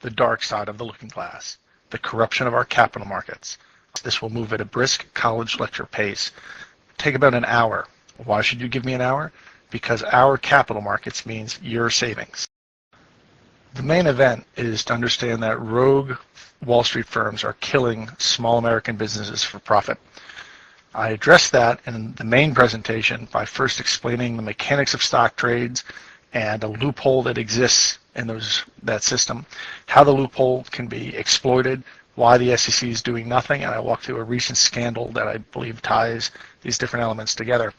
the dark side of the looking glass, the corruption of our capital markets. This will move at a brisk college lecture pace. Take about an hour. Why should you give me an hour? Because our capital markets means your savings. The main event is to understand that rogue Wall Street firms are killing small American businesses for profit. I addressed that in the main presentation by first explaining the mechanics of stock trades and a loophole that exists in that system, how the loophole can be exploited, why the SEC is doing nothing, and I walked through a recent scandal that I believe ties these different elements together.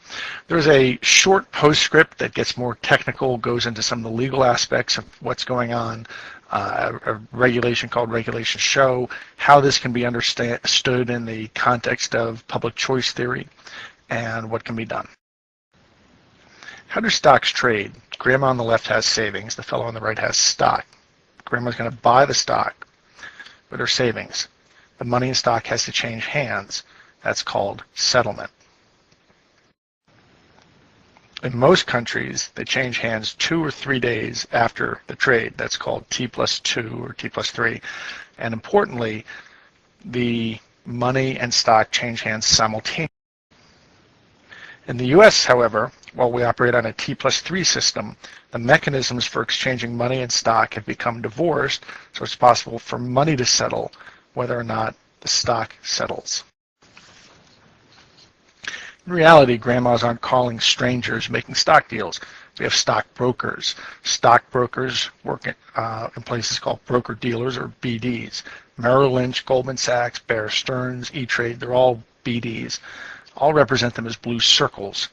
There's a short postscript that gets more technical, goes into some of the legal aspects of what's going on, a regulation called Regulation Show, how this can be understood in the context of public choice theory, and what can be done. How do stocks trade? Grandma on the left has savings, the fellow on the right has stock. Grandma's going to buy the stock with her savings. The money in stock has to change hands. That's called settlement. In most countries, they change hands 2 or 3 days after the trade. That's called T+2 or T+3. And importantly, the money and stock change hands simultaneously. In the US, however, while we operate on a T+3 system, the mechanisms for exchanging money and stock have become divorced, so it's possible for money to settle whether or not the stock settles. In reality, grandmas aren't calling strangers making stock deals. We have stock brokers. Stock brokers work in places called broker-dealers or BDs. Merrill Lynch, Goldman Sachs, Bear Stearns, E-Trade, they're all BDs. I'll represent them as blue circles.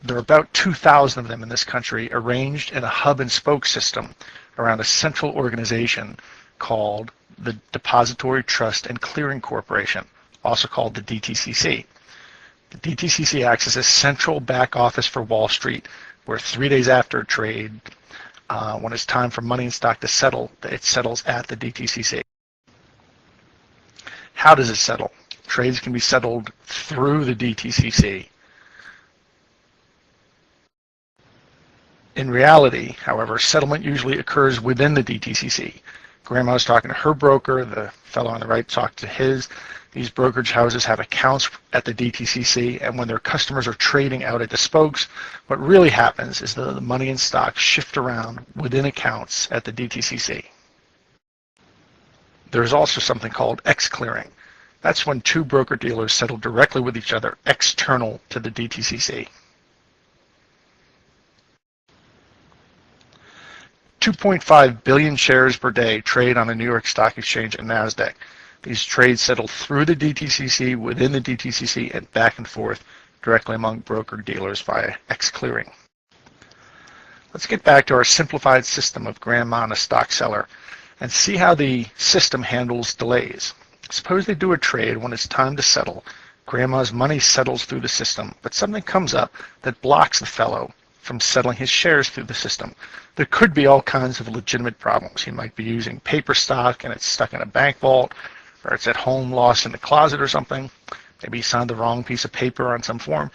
There are about 2,000 of them in this country, arranged in a hub and spoke system around a central organization called the Depository Trust and Clearing Corporation, also called the DTCC. The DTCC acts as a central back office for Wall Street, where 3 days after a trade, when it's time for money and stock to settle, it settles at the DTCC. How does it settle? Trades can be settled through the DTCC. In reality, however, settlement usually occurs within the DTCC. Grandma's talking to her broker, the fellow on the right talked to his. These brokerage houses have accounts at the DTCC, and when their customers are trading out at the spokes, what really happens is the money and stock shift around within accounts at the DTCC. There's also something called X-clearing. That's when two broker-dealers settle directly with each other external to the DTCC. 2.5 billion shares per day trade on the New York Stock Exchange and NASDAQ. These trades settle through the DTCC, within the DTCC, and back and forth directly among broker-dealers via X-clearing. Let's get back to our simplified system of grandma and a stock seller and see how the system handles delays. Suppose they do a trade when it's time to settle. Grandma's money settles through the system, but something comes up that blocks the fellow from settling his shares through the system. There could be all kinds of legitimate problems. He might be using paper stock and it's stuck in a bank vault, or it's at home lost in the closet or something. Maybe he signed the wrong piece of paper on some form.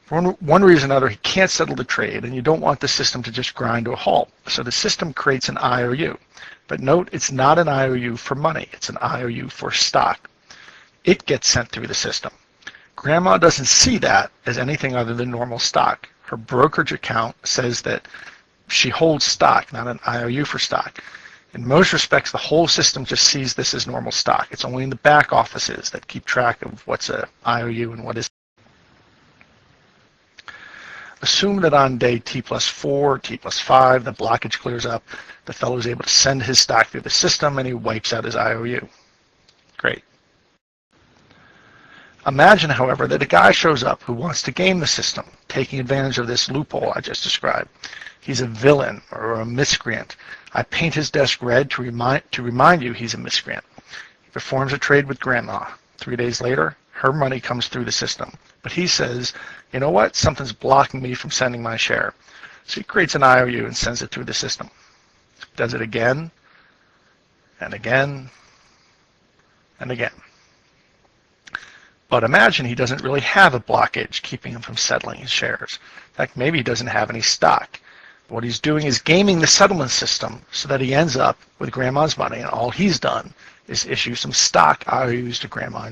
For one reason or another, he can't settle the trade, and you don't want the system to just grind to a halt. So the system creates an IOU. But note, it's not an IOU for money. It's an IOU for stock. It gets sent through the system. Grandma doesn't see that as anything other than normal stock. Her brokerage account says that she holds stock, not an IOU for stock. In most respects, the whole system just sees this as normal stock. It's only in the back offices that keep track of what's an IOU and what isn't. Assume that on day T+4, T+5, the blockage clears up, the fellow is able to send his stock through the system and he wipes out his IOU. Great. Imagine, however, that a guy shows up who wants to game the system, taking advantage of this loophole I just described. He's a villain or a miscreant. I paint his desk red to remind you he's a miscreant. He performs a trade with grandma. 3 days later, her money comes through the system. But he says, you know what? Something's blocking me from sending my share. So he creates an IOU and sends it through the system. Does it again, and again, and again. But imagine he doesn't really have a blockage keeping him from settling his shares. In fact, maybe he doesn't have any stock. What he's doing is gaming the settlement system so that he ends up with grandma's money, and all he's done is issue some stock IOUs to grandma.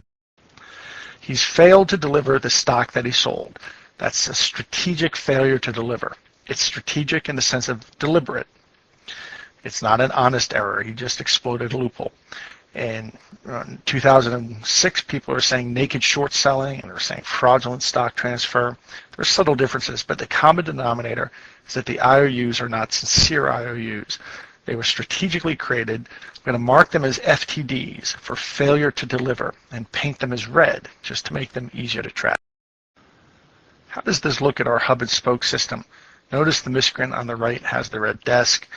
He's failed to deliver the stock that he sold. That's a strategic failure to deliver. It's strategic in the sense of deliberate. It's not an honest error. He just exploited a loophole. And in 2006, people are saying naked short selling, and they're saying fraudulent stock transfer. There are subtle differences, but the common denominator is that the IOUs are not sincere IOUs. They were strategically created. We're going to mark them as FTDs for failure to deliver and paint them as red just to make them easier to track. How does this look at our hub and spoke system? Notice the miscreant on the right has the red desk.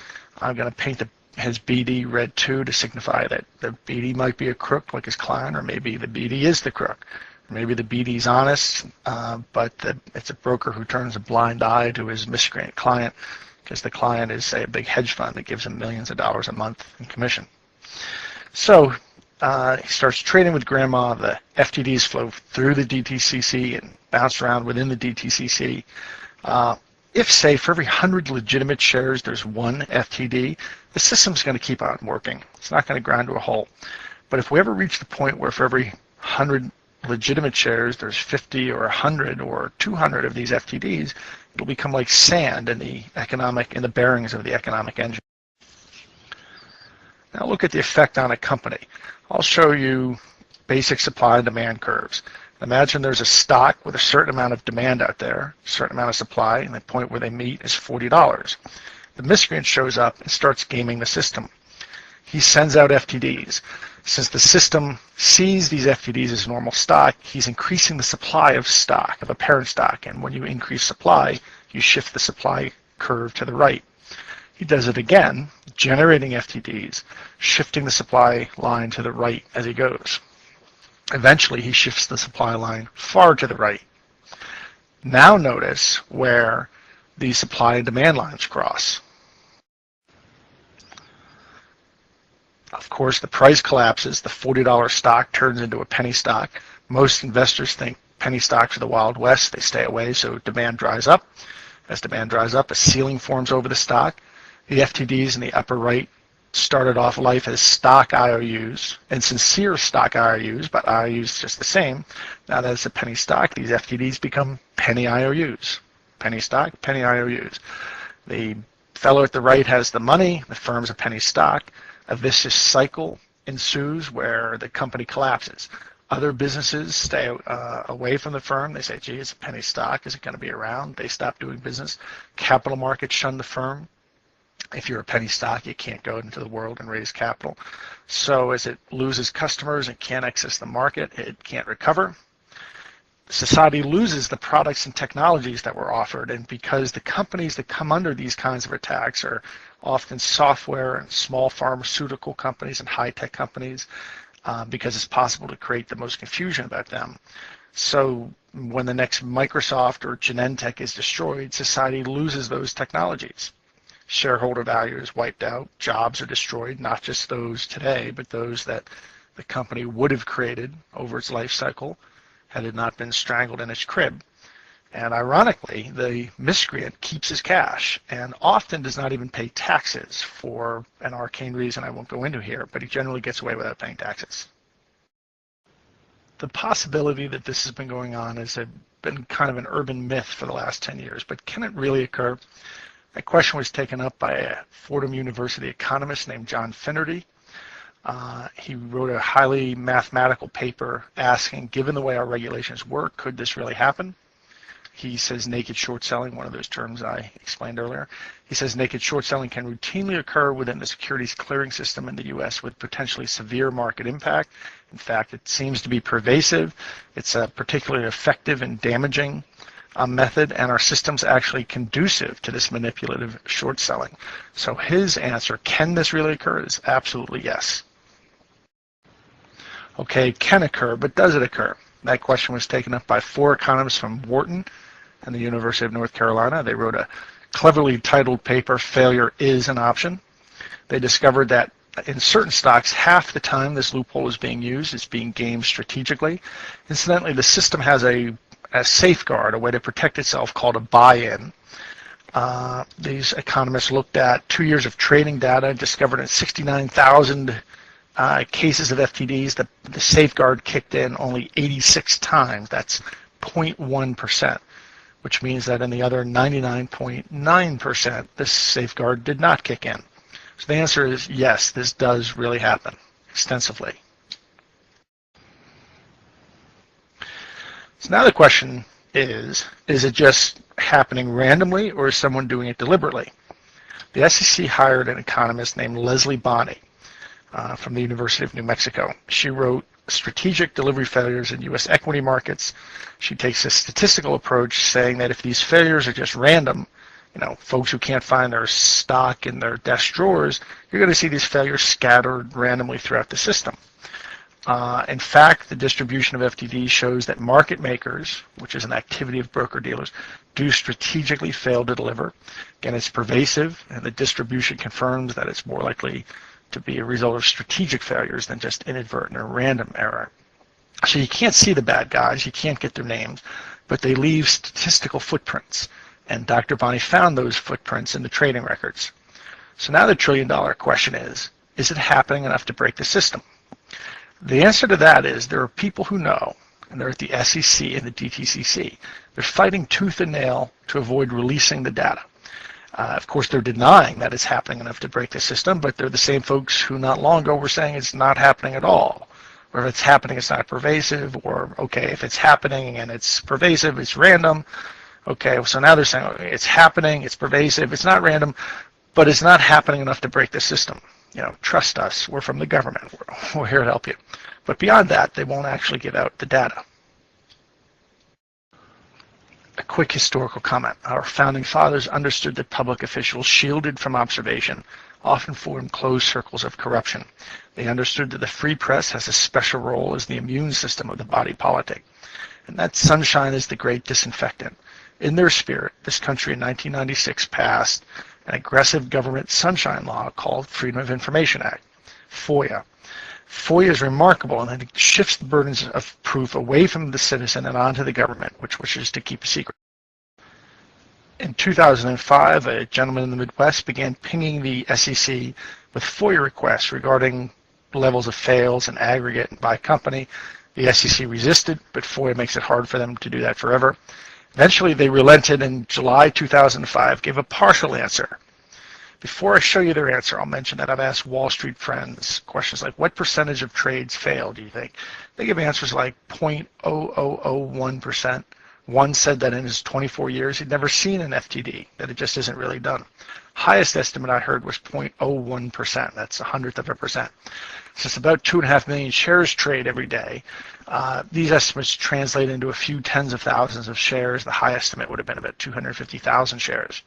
I'm going to paint his BD red too to signify that the BD might be a crook like his client, or maybe the BD is the crook. Maybe the BD's honest, but it's a broker who turns a blind eye to his miscreant client because the client is, say, a big hedge fund that gives him millions of dollars a month in commission. So he starts trading with grandma. The FTDs flow through the DTCC and bounce around within the DTCC. If, say, for every 100 legitimate shares, there's one FTD, the system's going to keep on working. It's not going to grind to a halt. But if we ever reach the point where for every 100 legitimate shares, there's 50 or 100 or 200 of these FTDs, it'll become like sand in the bearings of the economic engine. Now look at the effect on a company. I'll show you basic supply and demand curves. Imagine there's a stock with a certain amount of demand out there, a certain amount of supply, and the point where they meet is $40. The miscreant shows up and starts gaming the system. He sends out FTDs. Since the system sees these FTDs as normal stock, he's increasing the supply of stock, of a parent stock, and when you increase supply, you shift the supply curve to the right. He does it again, generating FTDs, shifting the supply line to the right as he goes. Eventually, he shifts the supply line far to the right. Now notice where the supply and demand lines cross. Of course, the price collapses. The $40 stock turns into a penny stock. Most investors think penny stocks are the Wild West. They stay away, so demand dries up. As demand dries up, a ceiling forms over the stock. The FTDs in the upper right started off life as stock IOUs and sincere stock IOUs, but IOUs just the same. Now that it's a penny stock, these FTDs become penny IOUs. Penny stock, penny IOUs. The fellow at the right has the money, the firm's a penny stock. A vicious cycle ensues where the company collapses. Other businesses stay away from the firm. They say, gee, it's a penny stock. Is it going to be around? They stop doing business. Capital markets shun the firm. If you're a penny stock, you can't go into the world and raise capital. So as it loses customers and can't access the market, it can't recover. Society loses the products and technologies that were offered, and because the companies that come under these kinds of attacks are often software and small pharmaceutical companies and high-tech companies, because it's possible to create the most confusion about them. So when the next Microsoft or Genentech is destroyed, society loses those technologies. Shareholder value is wiped out, jobs are destroyed, not just those today, but those that the company would have created over its life cycle had it not been strangled in its crib. And ironically, the miscreant keeps his cash and often does not even pay taxes for an arcane reason I won't go into here, but he generally gets away without paying taxes. The possibility that this has been going on has been kind of an urban myth for the last 10 years, but can it really occur? That question was taken up by a Fordham University economist named John Finnerty. He wrote a highly mathematical paper asking, given the way our regulations work, could this really happen? He says naked short selling, one of those terms I explained earlier. He says naked short selling can routinely occur within the securities clearing system in the U.S. with potentially severe market impact. In fact, it seems to be pervasive. It's a particularly effective and damaging method, and our system's actually conducive to this manipulative short selling. So his answer, can this really occur, is absolutely yes. Okay, can occur, but does it occur? That question was taken up by 4 economists from Wharton and the University of North Carolina. They wrote a cleverly titled paper, Failure is an Option. They discovered that in certain stocks, half the time this loophole is being used, it's being gamed strategically. Incidentally, the system has a safeguard, a way to protect itself called a buy-in. These economists looked at 2 years of trading data, discovered in 69,000 cases of FTDs, the safeguard kicked in only 86 times. That's 0.1%, which means that in the other 99.9%, this safeguard did not kick in. So the answer is yes, this does really happen extensively. So now the question is it just happening randomly, or is someone doing it deliberately? The SEC hired an economist named Leslie Bonney from the University of New Mexico. She wrote Strategic Delivery Failures in U.S. Equity Markets. She takes a statistical approach, saying that if these failures are just random, folks who can't find their stock in their desk drawers, you're going to see these failures scattered randomly throughout the system. In fact, the distribution of FTD shows that market makers, which is an activity of broker-dealers, do strategically fail to deliver. Again, it's pervasive, and the distribution confirms that it's more likely to be a result of strategic failures than just inadvertent or random error. So you can't see the bad guys, you can't get their names, but they leave statistical footprints. And Dr. Bonney found those footprints in the trading records. So now the trillion-dollar question is it happening enough to break the system? The answer to that is there are people who know, and they're at the SEC and the DTCC. They're fighting tooth and nail to avoid releasing the data. Of course, they're denying that it's happening enough to break the system, but they're the same folks who not long ago were saying it's not happening at all. Or if it's happening, it's not pervasive, or, okay, if it's happening and it's pervasive, it's random. Okay, so now they're saying it's happening, it's pervasive, it's not random, but it's not happening enough to break the system. Trust us, we're from the government, we're here to help you. But beyond that, they won't actually give out the data. A quick historical comment. Our founding fathers understood that public officials shielded from observation often formed closed circles of corruption. They understood that the free press has a special role as the immune system of the body politic, and that sunshine is the great disinfectant. In their spirit, this country in 1996 passed an aggressive government sunshine law called Freedom of Information Act, FOIA. FOIA is remarkable and it shifts the burdens of proof away from the citizen and onto the government, which wishes to keep a secret. In 2005, a gentleman in the Midwest began pinging the SEC with FOIA requests regarding levels of fails in aggregate and by company. The SEC resisted, but FOIA makes it hard for them to do that forever. Eventually, they relented in July 2005, gave a partial answer. Before I show you their answer, I'll mention that I've asked Wall Street friends questions like, what percentage of trades fail, do you think? They give answers like 0.0001%. One said that in his 24 years, he'd never seen an FTD, that it just isn't really done. Highest estimate I heard was 0.01%. That's 1/100%. So it's about 2.5 million shares trade every day. These estimates translate into a few tens of thousands of shares. The high estimate would have been about 250,000 shares.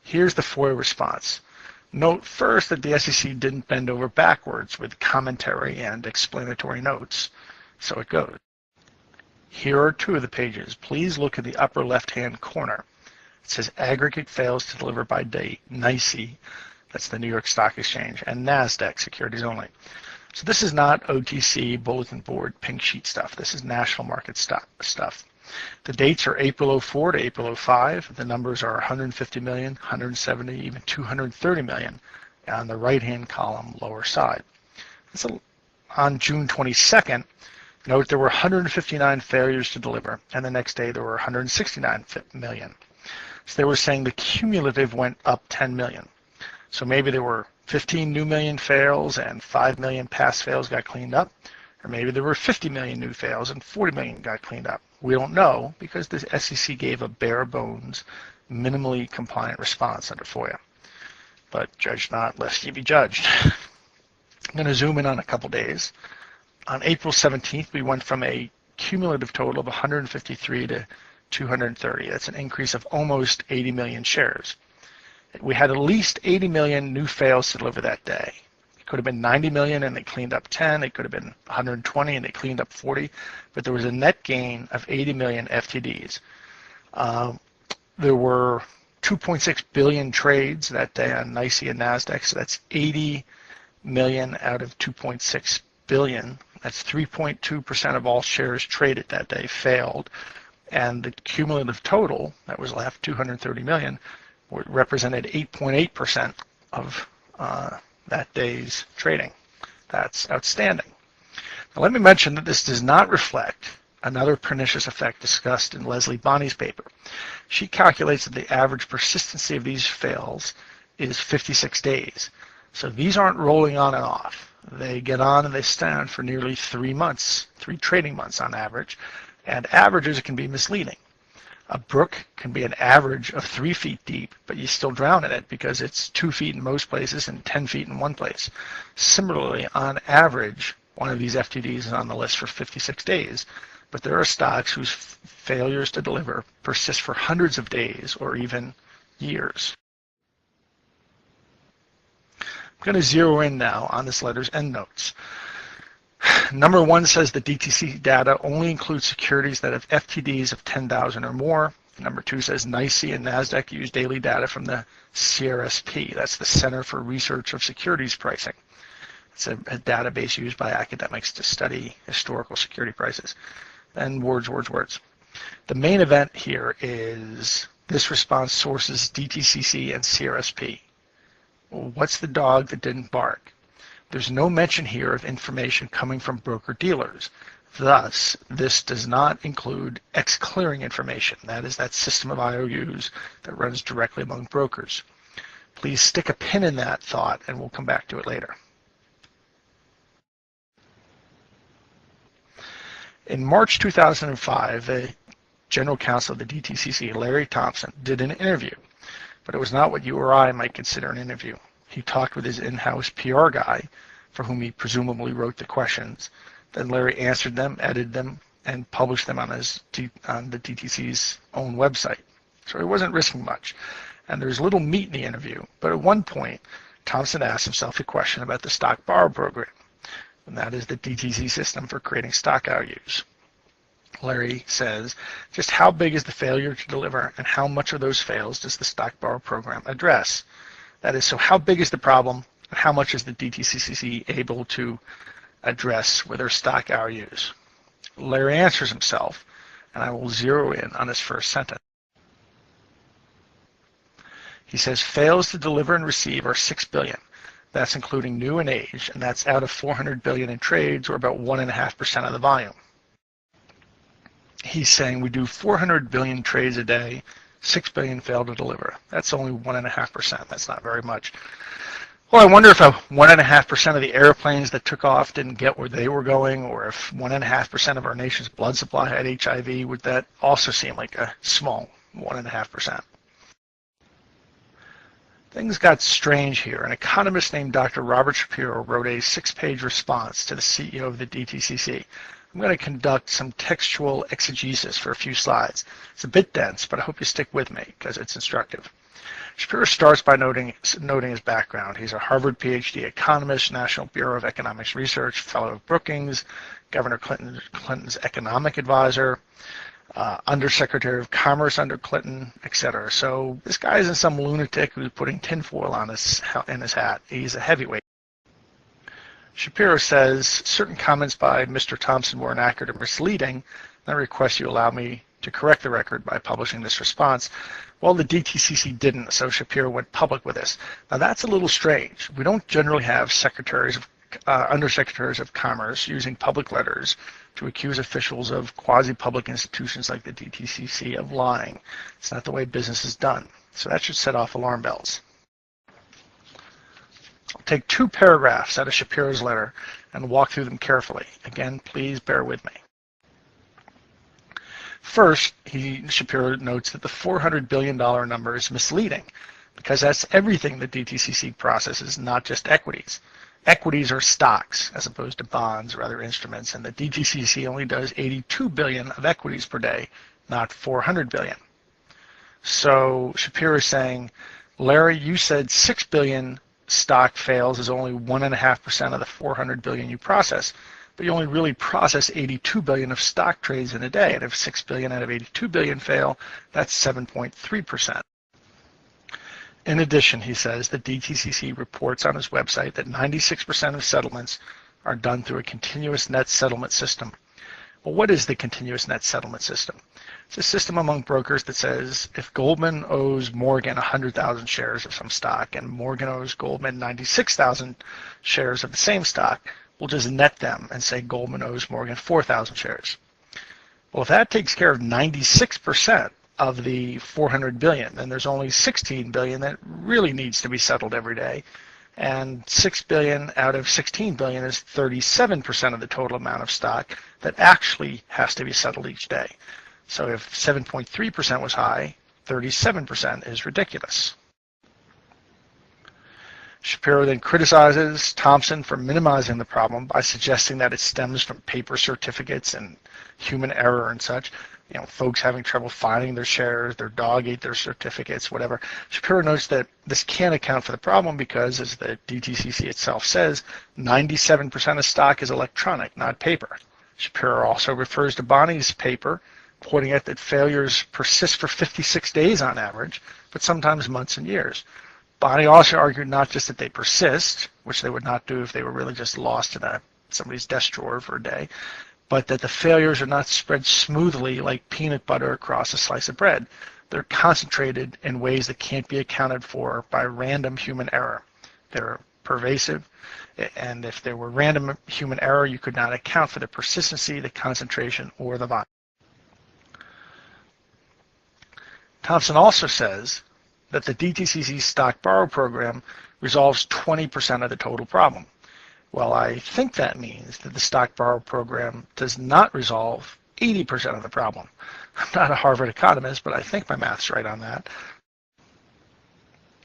Here's the FOIA response. Note first that the SEC didn't bend over backwards with commentary and explanatory notes. So it goes. Here are two of the pages. Please look at the upper left-hand corner. It says aggregate fails to deliver by date, NYSE, that's the New York Stock Exchange, and NASDAQ, securities only. So this is not OTC, bulletin board, pink sheet stuff. This is national market stuff. The dates are April 04 to April 05. The numbers are 150 million, 170, even 230 million on the right-hand column, lower side. On June 22nd, note there were 159 failures to deliver, and the next day there were 169 million. So they were saying the cumulative went up 10 million. So maybe there were 15 new million fails and 5 million past fails got cleaned up, or maybe there were 50 million new fails and 40 million got cleaned up. We don't know because the SEC gave a bare bones, minimally compliant response under FOIA. But judge not lest ye be judged. I'm going to zoom in on a couple days. On April 17th, we went from a cumulative total of 153 to 230. That's an increase of almost 80 million shares. We had at least 80 million new fails to deliver that day. It could have been 90 million and they cleaned up 10. It could have been 120 and they cleaned up 40. But there was a net gain of 80 million FTDs. There were 2.6 billion trades that day on NYSE and NASDAQ. So that's 80 million out of 2.6 billion. That's 3.2% of all shares traded that day failed. and the cumulative total that was left, 230 million, represented 8.8% of that day's trading. That's outstanding. Now, let me mention that this does not reflect another pernicious effect discussed in Leslie Bonney's paper. She calculates that the average persistency of these fails is 56 days. So these aren't rolling on and off. They get on and they stand for nearly 3 months, 3 trading months on average, and averages can be misleading. A brook can be an average of 3 feet deep, but you still drown in it because it's 2 feet in most places and 10 feet in one place. Similarly, on average, one of these FTDs is on the list for 56 days, but there are stocks whose failures to deliver persist for hundreds of days or even years. I'm going to zero in now on this letter's endnotes. Number 1 says the DTC data only includes securities that have FTDs of 10,000 or more. Number 2 says NYSE and NASDAQ use daily data from the CRSP. That's the Center for Research of Securities Pricing. It's a database used by academics to study historical security prices. And words. The main event here is this response sources DTCC and CRSP. Well, what's the dog that didn't bark? There's no mention here of information coming from broker-dealers. Thus, this does not include ex-clearing information. That is that system of IOUs that runs directly among brokers. Please stick a pin in that thought, and we'll come back to it later. In March 2005, the General Counsel of the DTCC, Larry Thompson, did an interview, but it was not what you or I might consider an interview. He talked with his in-house PR guy, for whom he presumably wrote the questions. Then Larry answered them, edited them, and published them on the DTC's own website. So he wasn't risking much. And there's little meat in the interview, but at one point, Thompson asked himself a question about the stock borrow program, and that is the DTC system for creating stock IOUs. Larry says, just how big is the failure to deliver, and how much of those fails does the stock borrow program address? That is, so how big is the problem, and how much is the DTCC able to address with their stock IOUs? Larry answers himself, and I will zero in on his first sentence. He says, fails to deliver and receive are 6 billion. That's including new and age, and that's out of 400 billion in trades, or about 1.5% of the volume. He's saying we do 400 billion trades a day, 6 billion fail to deliver. That's only 1.5%. That's not very much. Well, I wonder if 1.5% of the airplanes that took off didn't get where they were going, or if 1.5% of our nation's blood supply had HIV, would that also seem like a small 1.5%? Things got strange here. An economist named Dr. Robert Shapiro wrote a 6-page response to the CEO of the DTCC. I'm going to conduct some textual exegesis for a few slides. It's a bit dense, but I hope you stick with me because it's instructive. Shapiro starts by noting his background. He's a Harvard PhD economist, National Bureau of Economics Research, fellow of Brookings, Governor Clinton's economic advisor, Undersecretary of Commerce under Clinton, etc. So this guy isn't some lunatic who's putting tinfoil on in his hat. He's a heavyweight. Shapiro says certain comments by Mr. Thompson were inaccurate or misleading, and I request you allow me to correct the record by publishing this response. Well, the DTCC didn't, so Shapiro went public with this. Now that's a little strange. We don't generally have undersecretaries of commerce using public letters to accuse officials of quasi-public institutions like the DTCC of lying. It's not the way business is done. So that should set off alarm bells. I'll take 2 paragraphs out of Shapiro's letter and walk through them carefully. Again, please bear with me. First, Shapiro notes that the $400 billion number is misleading because that's everything the DTCC processes, not just equities. Equities are stocks as opposed to bonds or other instruments, and the DTCC only does 82 billion of equities per day, not 400 billion. So Shapiro is saying, Larry, you said 6 billion stock fails is only 1.5% of the 400 billion you process, but you only really process 82 billion of stock trades in a day, and if 6 billion out of 82 billion fail, that's 7.3%. In addition, he says, the DTCC reports on his website that 96% of settlements are done through a continuous net settlement system, Well, what is the continuous net settlement system? It's a system among brokers that says if Goldman owes Morgan 100,000 shares of some stock and Morgan owes Goldman 96,000 shares of the same stock, we'll just net them and say Goldman owes Morgan 4,000 shares. Well, if that takes care of 96% of the 400 billion, then there's only 16 billion that really needs to be settled every day. And 6 billion out of 16 billion is 37% of the total amount of stock that actually has to be settled each day. So if 7.3% was high, 37% is ridiculous. Shapiro then criticizes Thompson for minimizing the problem by suggesting that it stems from paper certificates and human error and such. You know, folks having trouble finding their shares, their dog ate their certificates, whatever. Shapiro notes that this can't account for the problem because, as the DTCC itself says, 97% of stock is electronic, not paper. Shapiro also refers to Bonnie's paper, pointing out that failures persist for 56 days on average, but sometimes months and years. Bonnie also argued not just that they persist, which they would not do if they were really just lost in somebody's desk drawer for a day, but that the failures are not spread smoothly like peanut butter across a slice of bread. They're concentrated in ways that can't be accounted for by random human error. They're pervasive, and if there were random human error, you could not account for the persistency, the concentration, or the volume. Thompson also says that the DTCC stock borrow program resolves 20% of the total problem. Well, I think that means that the stock borrow program does not resolve 80% of the problem. I'm not a Harvard economist, but I think my math's right on that.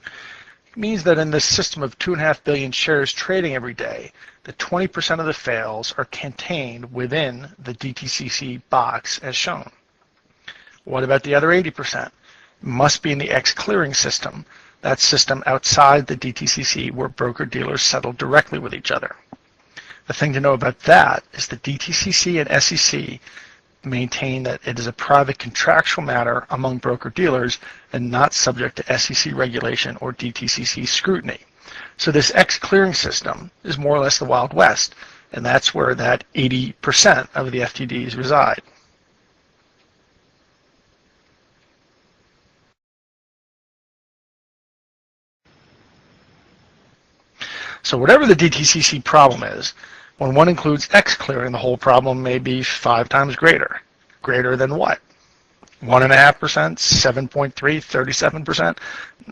It means that in this system of 2.5 billion shares trading every day, the 20% of the fails are contained within the DTCC box as shown. What about the other 80%? It must be in the X-clearing system, that system outside the DTCC where broker-dealers settle directly with each other. The thing to know about that is the DTCC and SEC maintain that it is a private contractual matter among broker-dealers and not subject to SEC regulation or DTCC scrutiny. So this X-clearing system is more or less the Wild West, and that's where that 80% of the FTDs reside. So whatever the DTCC problem is, when one includes X-clearing, the whole problem may be 5 times greater. Greater than what? 1.5%, 7.3, 37%?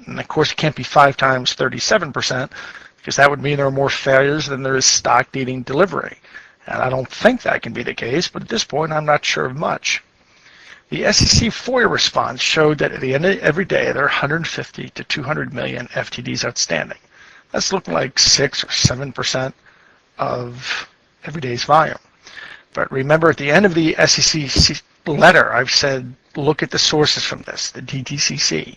And of course it can't be 5 times 37% because that would mean there are more failures than there is stock needing delivery. And I don't think that can be the case, but at this point I'm not sure of much. The SEC FOIA response showed that at the end of every day there are 150 to 200 million FTDs outstanding. That's looking like 6 or 7% of every day's volume. But remember, at the end of the SEC letter, I've said, look at the sources from this, the DTCC.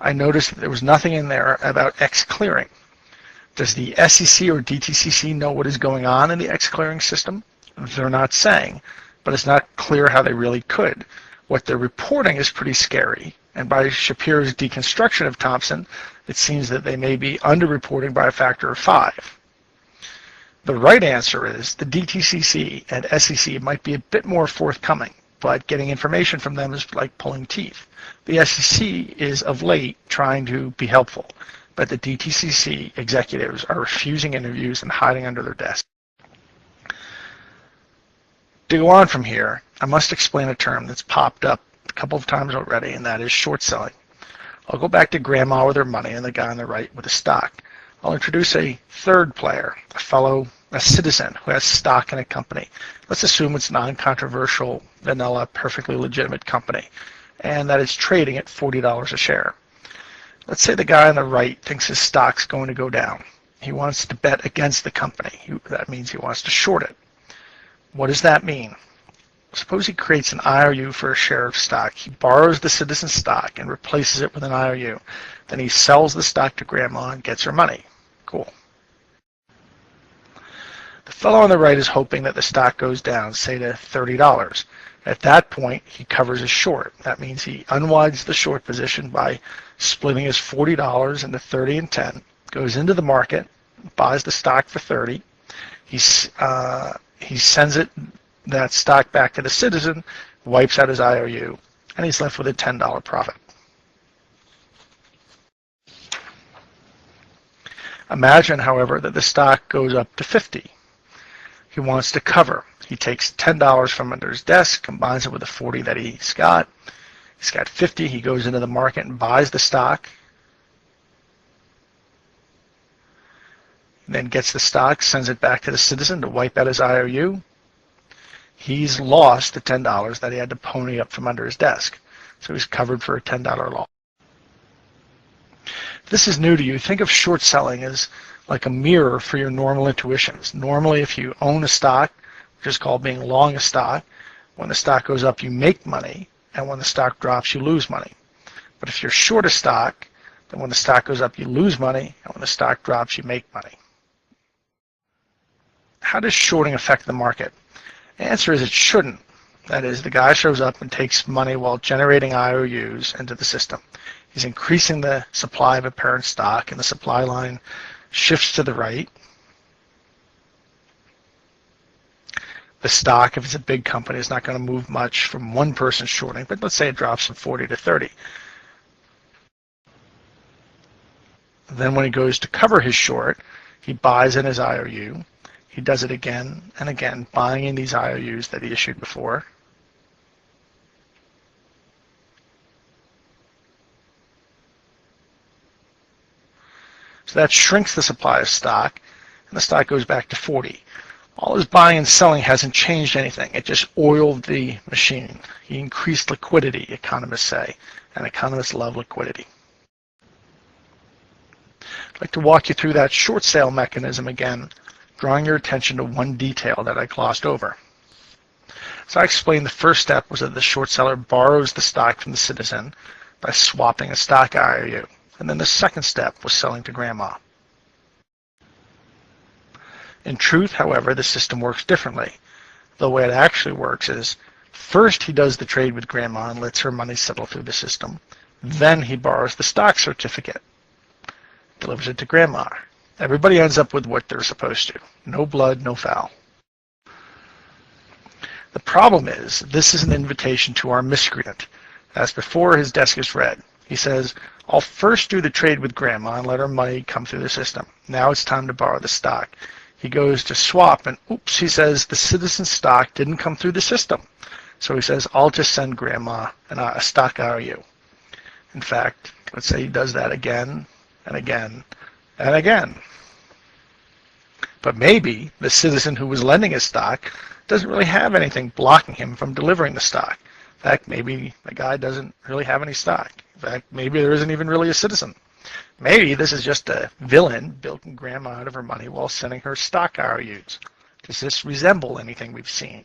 I noticed that there was nothing in there about X-clearing. Does the SEC or DTCC know what is going on in the X-clearing system? They're not saying, but it's not clear how they really could. What they're reporting is pretty scary, and by Shapiro's deconstruction of Thompson, it seems that they may be underreporting by a factor of 5. The right answer is the DTCC and SEC might be a bit more forthcoming, but getting information from them is like pulling teeth. The SEC is of late trying to be helpful, but the DTCC executives are refusing interviews and hiding under their desks. To go on from here, I must explain a term that's popped up a couple of times already, and that is short selling. I'll go back to Grandma with her money and the guy on the right with the stock. I'll introduce a third player, a citizen who has stock in a company. Let's assume it's non-controversial, vanilla, perfectly legitimate company, and that it's trading at $40 a share. Let's say the guy on the right thinks his stock's going to go down. He wants to bet against the company. That means he wants to short it. What does that mean? Suppose he creates an IOU for a share of stock. He borrows the citizen's stock and replaces it with an IOU. Then he sells the stock to Grandma and gets her money. Cool. The fellow on the right is hoping that the stock goes down, say to $30. At that point, he covers his short. That means he unwinds the short position by splitting his $40 into 30 and 10, goes into the market, buys the stock for 30. He sends it that stock back to the citizen, wipes out his IOU, and he's left with a $10 profit. Imagine, however, that the stock goes up to 50. He wants to cover. He takes $10 from under his desk, combines it with the 40 that he's got. He's got 50. He goes into the market and buys the stock. Then gets the stock, sends it back to the citizen to wipe out his IOU. He's lost the $10 that he had to pony up from under his desk. So he's covered for a $10 loss. If this is new to you, think of short selling as like a mirror for your normal intuitions. Normally, if you own a stock, which is called being long a stock, when the stock goes up, you make money, and when the stock drops, you lose money. But if you're short a stock, then when the stock goes up, you lose money, and when the stock drops, you make money. How does shorting affect the market? The answer is it shouldn't. That is, the guy shows up and takes money while generating IOUs into the system. He's increasing the supply of a parent stock, and the supply line shifts to the right. The stock, if it's a big company, is not going to move much from one person shorting, but let's say it drops from 40 to 30. Then when he goes to cover his short, he buys in his IOU. He does it again and again, buying in these IOUs that he issued before. So that shrinks the supply of stock, and the stock goes back to 40. All his buying and selling hasn't changed anything. It just oiled the machine. He increased liquidity, economists say, and economists love liquidity. I'd like to walk you through that short sale mechanism again, drawing your attention to one detail that I glossed over. So I explained the first step was that the short seller borrows the stock from the citizen by swapping a stock IOU. And then the second step was selling to grandma. In truth, however, the system works differently. The way it actually works is, first he does the trade with grandma and lets her money settle through the system. Then he borrows the stock certificate, delivers it to grandma. Everybody ends up with what they're supposed to. No blood, no foul. The problem is, this is an invitation to our miscreant. As before, his desk is red. He says, I'll first do the trade with grandma and let her money come through the system. Now it's time to borrow the stock. He goes to swap and oops, he says the citizen stock didn't come through the system. So he says, I'll just send grandma a stock IOU. In fact, let's say he does that again and again and again. But maybe the citizen who was lending his stock doesn't really have anything blocking him from delivering the stock. In fact, maybe the guy doesn't really have any stock. In fact, maybe there isn't even really a citizen. Maybe this is just a villain bilking grandma out of her money while sending her stock IOUs. Does this resemble anything we've seen?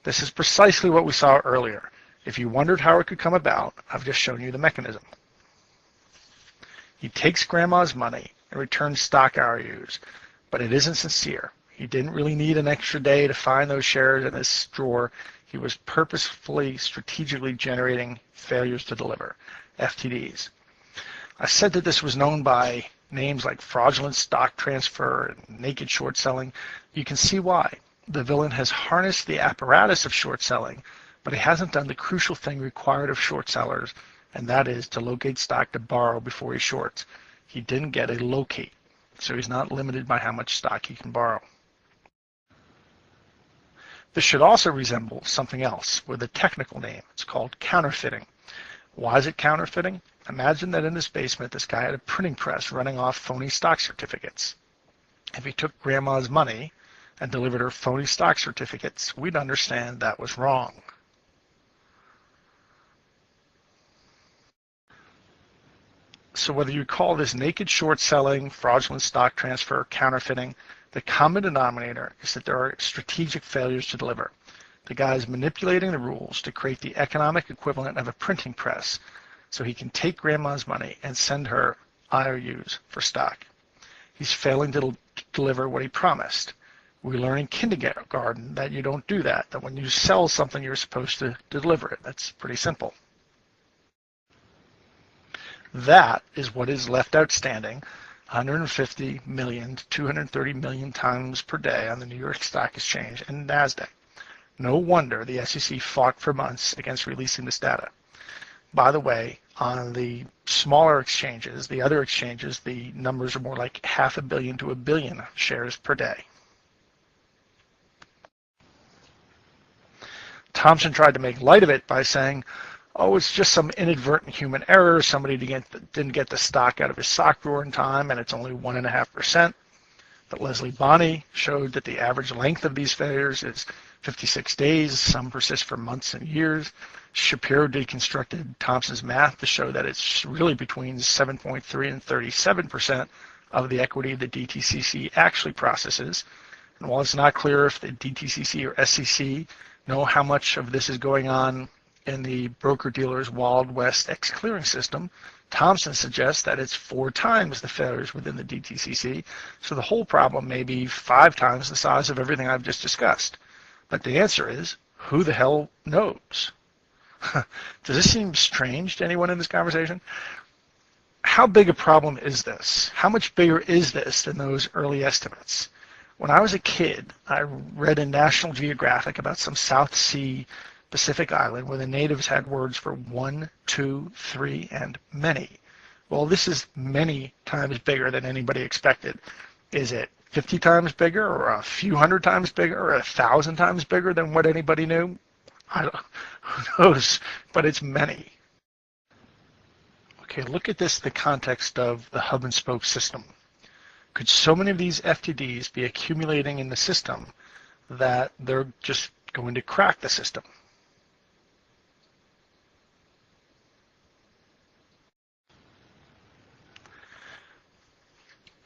This is precisely what we saw earlier. If you wondered how it could come about, I've just shown you the mechanism. He takes grandma's money and returns stock IOUs, but it isn't sincere. He didn't really need an extra day to find those shares in his drawer. He was purposefully, strategically generating failures to deliver, FTDs. I said that this was known by names like fraudulent stock transfer and naked short selling. You can see why. The villain has harnessed the apparatus of short selling, but he hasn't done the crucial thing required of short sellers, and that is to locate stock to borrow before he shorts. He didn't get a locate, so he's not limited by how much stock he can borrow. This should also resemble something else with a technical name. It's called counterfeiting. Why is it counterfeiting? Imagine that in his basement, this guy had a printing press running off phony stock certificates. If he took grandma's money and delivered her phony stock certificates, we'd understand that was wrong. So whether you call this naked short selling, fraudulent stock transfer, counterfeiting, the common denominator is that there are strategic failures to deliver. The guy is manipulating the rules to create the economic equivalent of a printing press so he can take grandma's money and send her IOUs for stock. He's failing to deliver what he promised. We learn in kindergarten that you don't do that, that when you sell something, you're supposed to deliver it. That's pretty simple. That is what is left outstanding 150 million to 230 million times per day on the New York Stock Exchange and NASDAQ. No wonder the SEC fought for months against releasing this data. By the way, on the smaller exchanges, the other exchanges, the numbers are more like 500 million to 1 billion shares per day. Thompson tried to make light of it by saying, oh, it's just some inadvertent human error. Somebody didn't get the stock out of his sock drawer in time, and it's only 1.5%. But Leslie Bonney showed that the average length of these failures is 56 days. Some persist for months and years. Shapiro deconstructed Thompson's math to show that it's really between 7.3 and 37% of the equity the DTCC actually processes. And while it's not clear if the DTCC or SEC know how much of this is going on in the broker-dealer's Wild West ex-clearing system, Thompson suggests that it's 4 times the failures within the DTCC, so the whole problem may be 5 times the size of everything I've just discussed. But the answer is, who the hell knows? Does this seem strange to anyone in this conversation? How big a problem is this? How much bigger is this than those early estimates? When I was a kid, I read in National Geographic about some South Sea Pacific island where the natives had words for 1, 2, 3, and many. Well, this is many times bigger than anybody expected. Is it 50 times bigger, or a few hundred times bigger, or 1,000 times bigger than what anybody knew? Who knows, but it's many. Okay, look at this in the context of the hub and spoke system. Could so many of these FTDs be accumulating in the system that they're just going to crack the system?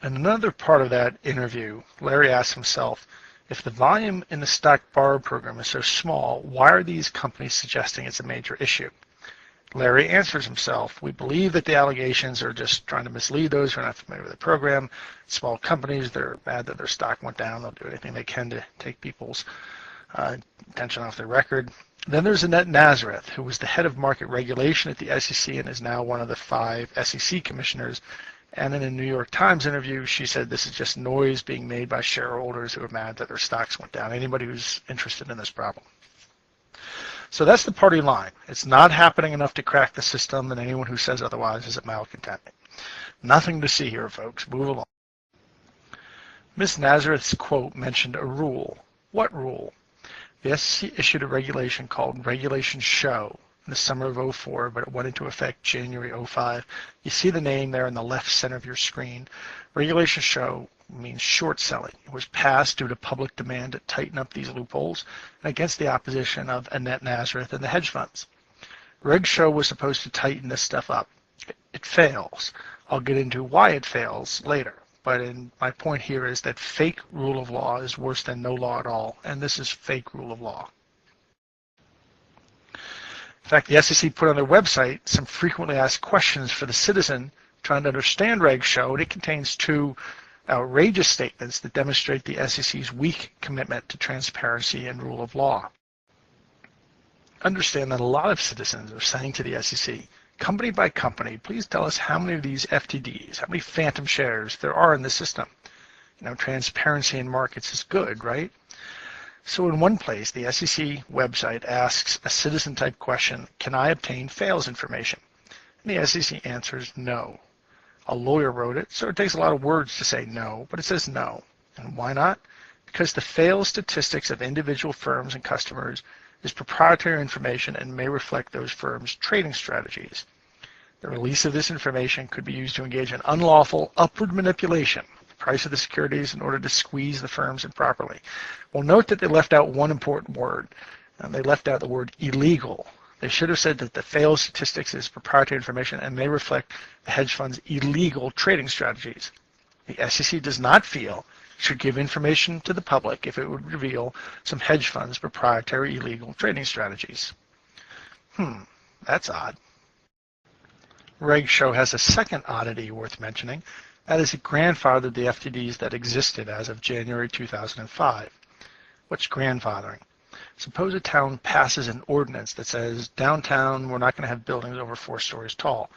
In another part of that interview, Larry asked himself, if the volume in the stock borrow program is so small, why are these companies suggesting it's a major issue? Larry answers himself, we believe that the allegations are just trying to mislead those who are not familiar with the program. Small companies, they're mad that their stock went down. They'll do anything they can to take people's attention off their record. Then there's Annette Nazareth, who was the head of market regulation at the SEC and is now one of the 5 SEC commissioners. And in a New York Times interview, she said this is just noise being made by shareholders who are mad that their stocks went down. Anybody who's interested in this problem. So that's the party line. It's not happening enough to crack the system, and anyone who says otherwise is a malcontent. Nothing to see here, folks. Move along. Ms. Nazareth's quote mentioned a rule. What rule? The SEC issued a regulation called Regulation Show in the summer of 2004, but it went into effect January 2005. You see the name there in the left center of your screen. Regulation Show means short selling. It was passed due to public demand to tighten up these loopholes and against the opposition of Annette Nazareth and the hedge funds. Reg Show was supposed to tighten this stuff up. It fails. I'll get into why it fails later. But my point here is that fake rule of law is worse than no law at all, and this is fake rule of law. In fact, the SEC put on their website some frequently asked questions for the citizen trying to understand Reg Show, and it contains 2 outrageous statements that demonstrate the SEC's weak commitment to transparency and rule of law. Understand that a lot of citizens are saying to the SEC, company by company, please tell us how many of these FTDs, how many phantom shares there are in the system. You know, transparency in markets is good, right? So in one place, the SEC website asks a citizen-type question, can I obtain fails information? And the SEC answers no. A lawyer wrote it, so it takes a lot of words to say no, but it says no. And why not? Because the fail statistics of individual firms and customers is proprietary information and may reflect those firms' trading strategies. The release of this information could be used to engage in unlawful upward manipulation of the price of the securities in order to squeeze the firms improperly. Well, note that they left out one important word, and they left out the word illegal. They should have said that the failed statistics is proprietary information and may reflect the hedge fund's illegal trading strategies. The SEC does not feel it should give information to the public if it would reveal some hedge fund's proprietary illegal trading strategies. That's odd. Reg Show has a second oddity worth mentioning. That is, it grandfathered the FTDs that existed as of January 2005. What's grandfathering? Suppose a town passes an ordinance that says, downtown, we're not going to have buildings over 4 stories tall.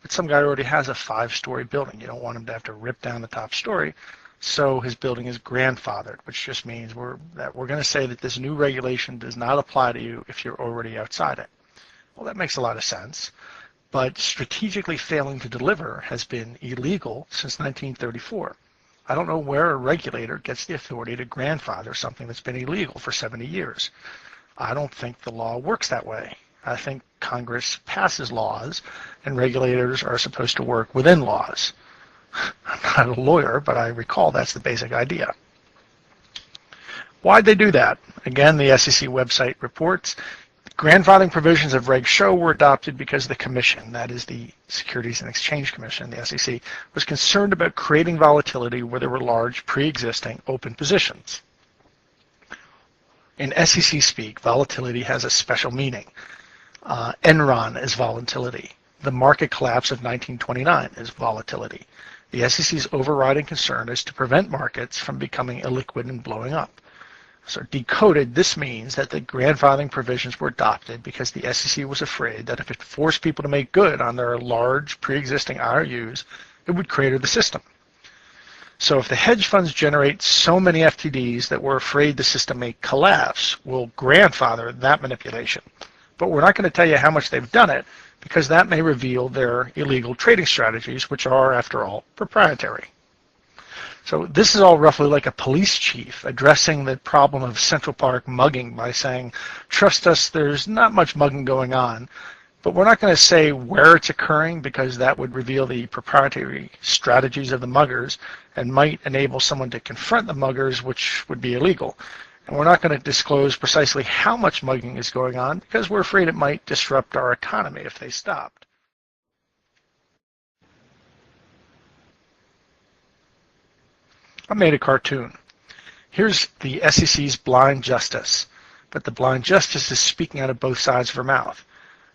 but some guy already has a 5-story building. You don't want him to have to rip down the top story, so his building is grandfathered, which just means we're going to say that this new regulation does not apply to you if you're already outside it. Well, that makes a lot of sense, but strategically failing to deliver has been illegal since 1934. I don't know where a regulator gets the authority to grandfather something that's been illegal for 70 years. I don't think the law works that way. I think Congress passes laws and regulators are supposed to work within laws. I'm not a lawyer, but I recall that's the basic idea. Why'd they do that? Again, the SEC website reports grandfathering provisions of Reg Show were adopted because the Commission, that is the Securities and Exchange Commission, the SEC, was concerned about creating volatility where there were large pre-existing open positions. In SEC speak, volatility has a special meaning. Enron is volatility. The market collapse of 1929 is volatility. The SEC's overriding concern is to prevent markets from becoming illiquid and blowing up. So decoded, this means that the grandfathering provisions were adopted because the SEC was afraid that if it forced people to make good on their large pre-existing IOUs, it would crater the system. So if the hedge funds generate so many FTDs that we're afraid the system may collapse, we'll grandfather that manipulation. But we're not going to tell you how much they've done it because that may reveal their illegal trading strategies, which are, after all, proprietary. So this is all roughly like a police chief addressing the problem of Central Park mugging by saying, trust us, there's not much mugging going on, but we're not going to say where it's occurring because that would reveal the proprietary strategies of the muggers and might enable someone to confront the muggers, which would be illegal. And we're not going to disclose precisely how much mugging is going on because we're afraid it might disrupt our economy if they stopped. I made a cartoon. Here's the SEC's blind justice, but the blind justice is speaking out of both sides of her mouth.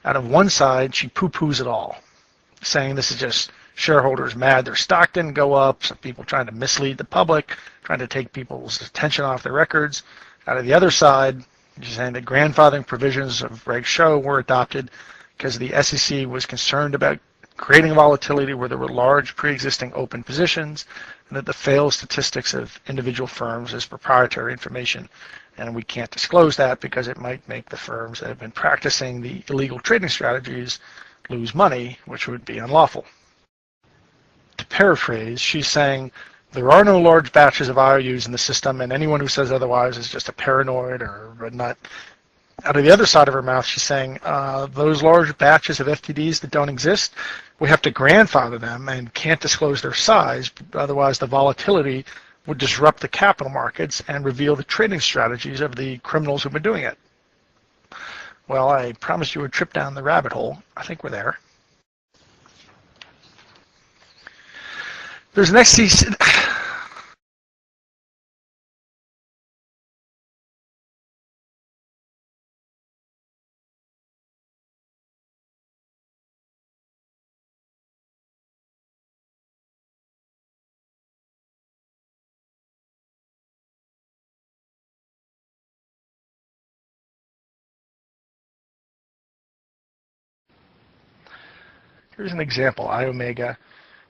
Out of one side, she poo-poos it all, saying this is just shareholders mad their stock didn't go up, some people trying to mislead the public, trying to take people's attention off their records. Out of the other side, she's saying that grandfathering provisions of Reg Show were adopted because the SEC was concerned about creating volatility where there were large pre-existing open positions, and that the failed statistics of individual firms is proprietary information, and we can't disclose that because it might make the firms that have been practicing the illegal trading strategies lose money, which would be unlawful. To paraphrase, she's saying there are no large batches of IOUs in the system, and anyone who says otherwise is just a paranoid or a nut. Out of the other side of her mouth, she's saying those large batches of FTDs that don't exist, we have to grandfather them and can't disclose their size, otherwise the volatility would disrupt the capital markets and reveal the trading strategies of the criminals who've been doing it. Well, I promised you a trip down the rabbit hole. I think we're there. There's an SEC. Here's an example. iOmega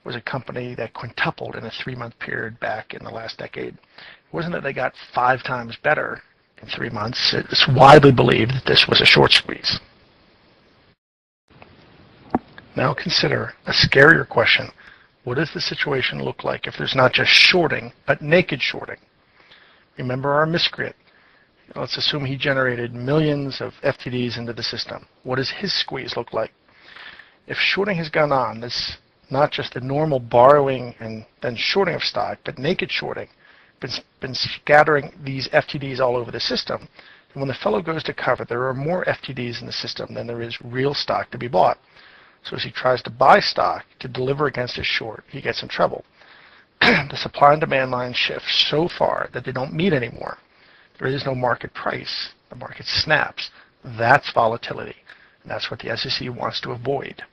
was a company that quintupled in a 3-month period back in the last decade. It wasn't that they got 5 times better in 3 months. It's widely believed that this was a short squeeze. Now consider a scarier question. What does the situation look like if there's not just shorting, but naked shorting? Remember our miscreant. Let's assume he generated millions of FTDs into the system. What does his squeeze look like? If shorting has gone on, this not just the normal borrowing and then shorting of stock, but naked shorting, been scattering these FTDs all over the system. And when the fellow goes to cover, there are more FTDs in the system than there is real stock to be bought. So as he tries to buy stock to deliver against his short, he gets in trouble. The supply and demand line shifts so far that they don't meet anymore. There is no market price. The market snaps. That's volatility. And that's what the SEC wants to avoid.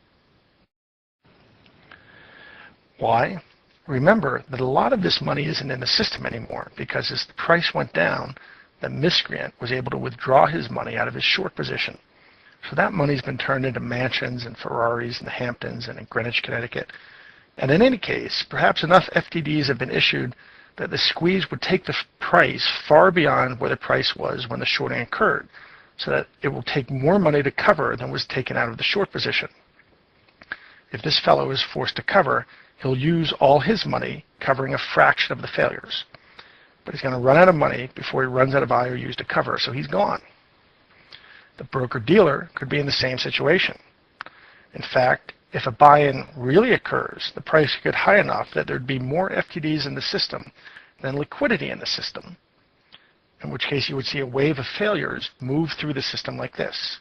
Why? Remember that a lot of this money isn't in the system anymore because as the price went down, the miscreant was able to withdraw his money out of his short position. So that money's been turned into mansions and Ferraris in the Hamptons and in Greenwich, Connecticut. And in any case, perhaps enough FTDs have been issued that the squeeze would take the price far beyond where the price was when the shorting occurred, so that it will take more money to cover than was taken out of the short position. If this fellow is forced to cover, he'll use all his money covering a fraction of the failures. But he's going to run out of money before he runs out of IOUs to cover, so he's gone. The broker-dealer could be in the same situation. In fact, if a buy-in really occurs, the price could get high enough that there'd be more FTDs in the system than liquidity in the system, in which case you would see a wave of failures move through the system like this.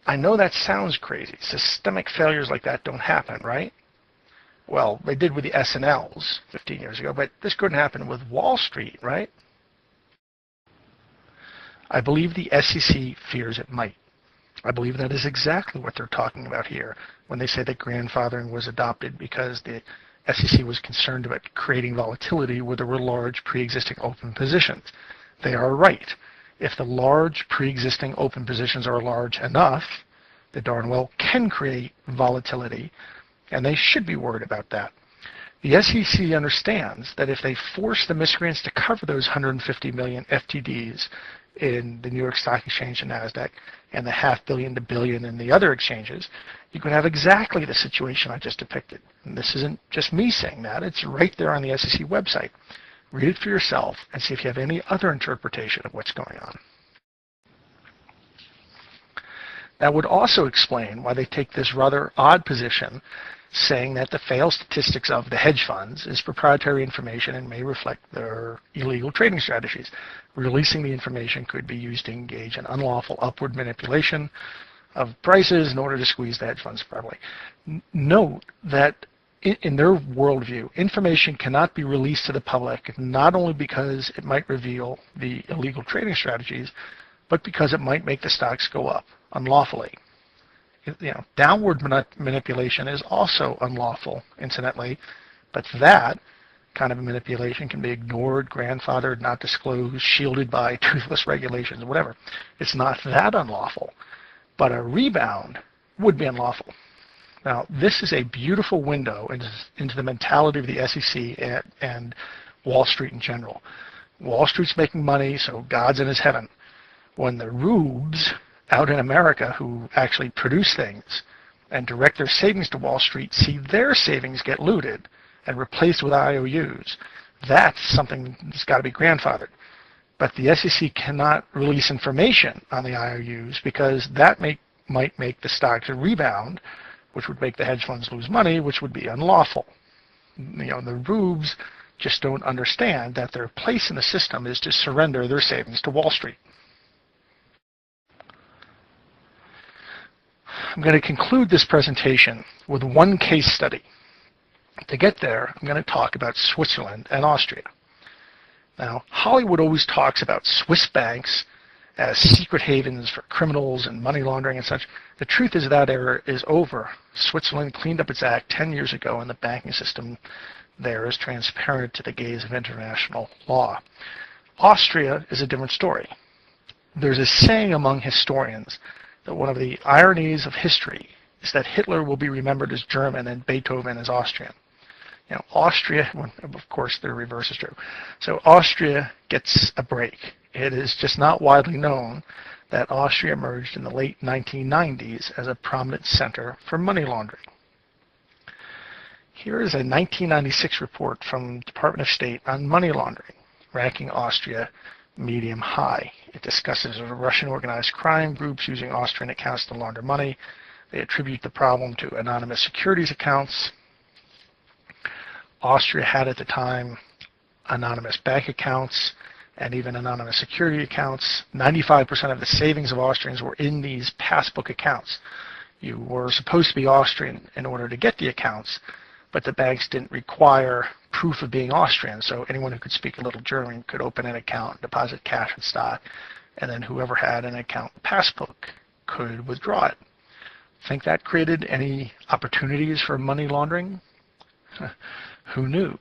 I know that sounds crazy. Systemic failures like that don't happen, right? Well, they did with the S&Ls 15 years ago, but this couldn't happen with Wall Street, right? I believe the SEC fears it might. I believe that is exactly what they're talking about here when they say that grandfathering was adopted because the SEC was concerned about creating volatility where there were large pre-existing open positions. They are right. If the large pre-existing open positions are large enough, they darn well can create volatility, and they should be worried about that. The SEC understands that if they force the miscreants to cover those 150 million FTDs in the New York Stock Exchange and NASDAQ and the $500 million to $1 billion in the other exchanges, you could have exactly the situation I just depicted. And this isn't just me saying that. It's right there on the SEC website. Read it for yourself and see if you have any other interpretation of what's going on. That would also explain why they take this rather odd position saying that the fail statistics of the hedge funds is proprietary information and may reflect their illegal trading strategies. Releasing the information could be used to engage in unlawful upward manipulation of prices in order to squeeze the hedge funds properly. Note that in their worldview, information cannot be released to the public not only because it might reveal the illegal trading strategies, but because it might make the stocks go up unlawfully. Downward manipulation is also unlawful, incidentally, but that kind of manipulation can be ignored, grandfathered, not disclosed, shielded by toothless regulations, whatever. It's not that unlawful, but a rebound would be unlawful. Now, this is a beautiful window into the mentality of the SEC and Wall Street in general. Wall Street's making money, so God's in his heaven. When the rubes out in America who actually produce things and direct their savings to Wall Street see their savings get looted and replaced with IOUs, that's something that's got to be grandfathered. But the SEC cannot release information on the IOUs because that might make the stocks rebound, which would make the hedge funds lose money, which would be unlawful. The rubes just don't understand that their place in the system is to surrender their savings to Wall Street. I'm going to conclude this presentation with one case study. To get there, I'm going to talk about Switzerland and Austria. Now, Hollywood always talks about Swiss banks as secret havens for criminals and money laundering and such. The truth is that era is over. Switzerland cleaned up its act 10 years ago, and the banking system there is transparent to the gaze of international law. Austria is a different story. There's a saying among historians that one of the ironies of history is that Hitler will be remembered as German and Beethoven as Austrian. Austria, well, of course the reverse is true. So Austria gets a break. It is just not widely known that Austria emerged in the late 1990s as a prominent center for money laundering. Here is a 1996 report from the Department of State on money laundering, ranking Austria medium high. It discusses Russian organized crime groups using Austrian accounts to launder money. They attribute the problem to anonymous securities accounts. Austria had at the time anonymous bank accounts and even anonymous security accounts. 95% of the savings of Austrians were in these passbook accounts. You were supposed to be Austrian in order to get the accounts, but the banks didn't require proof of being Austrian, so anyone who could speak a little German could open an account, deposit cash and stock, and then whoever had an account passbook could withdraw it. Think that created any opportunities for money laundering? Who knew?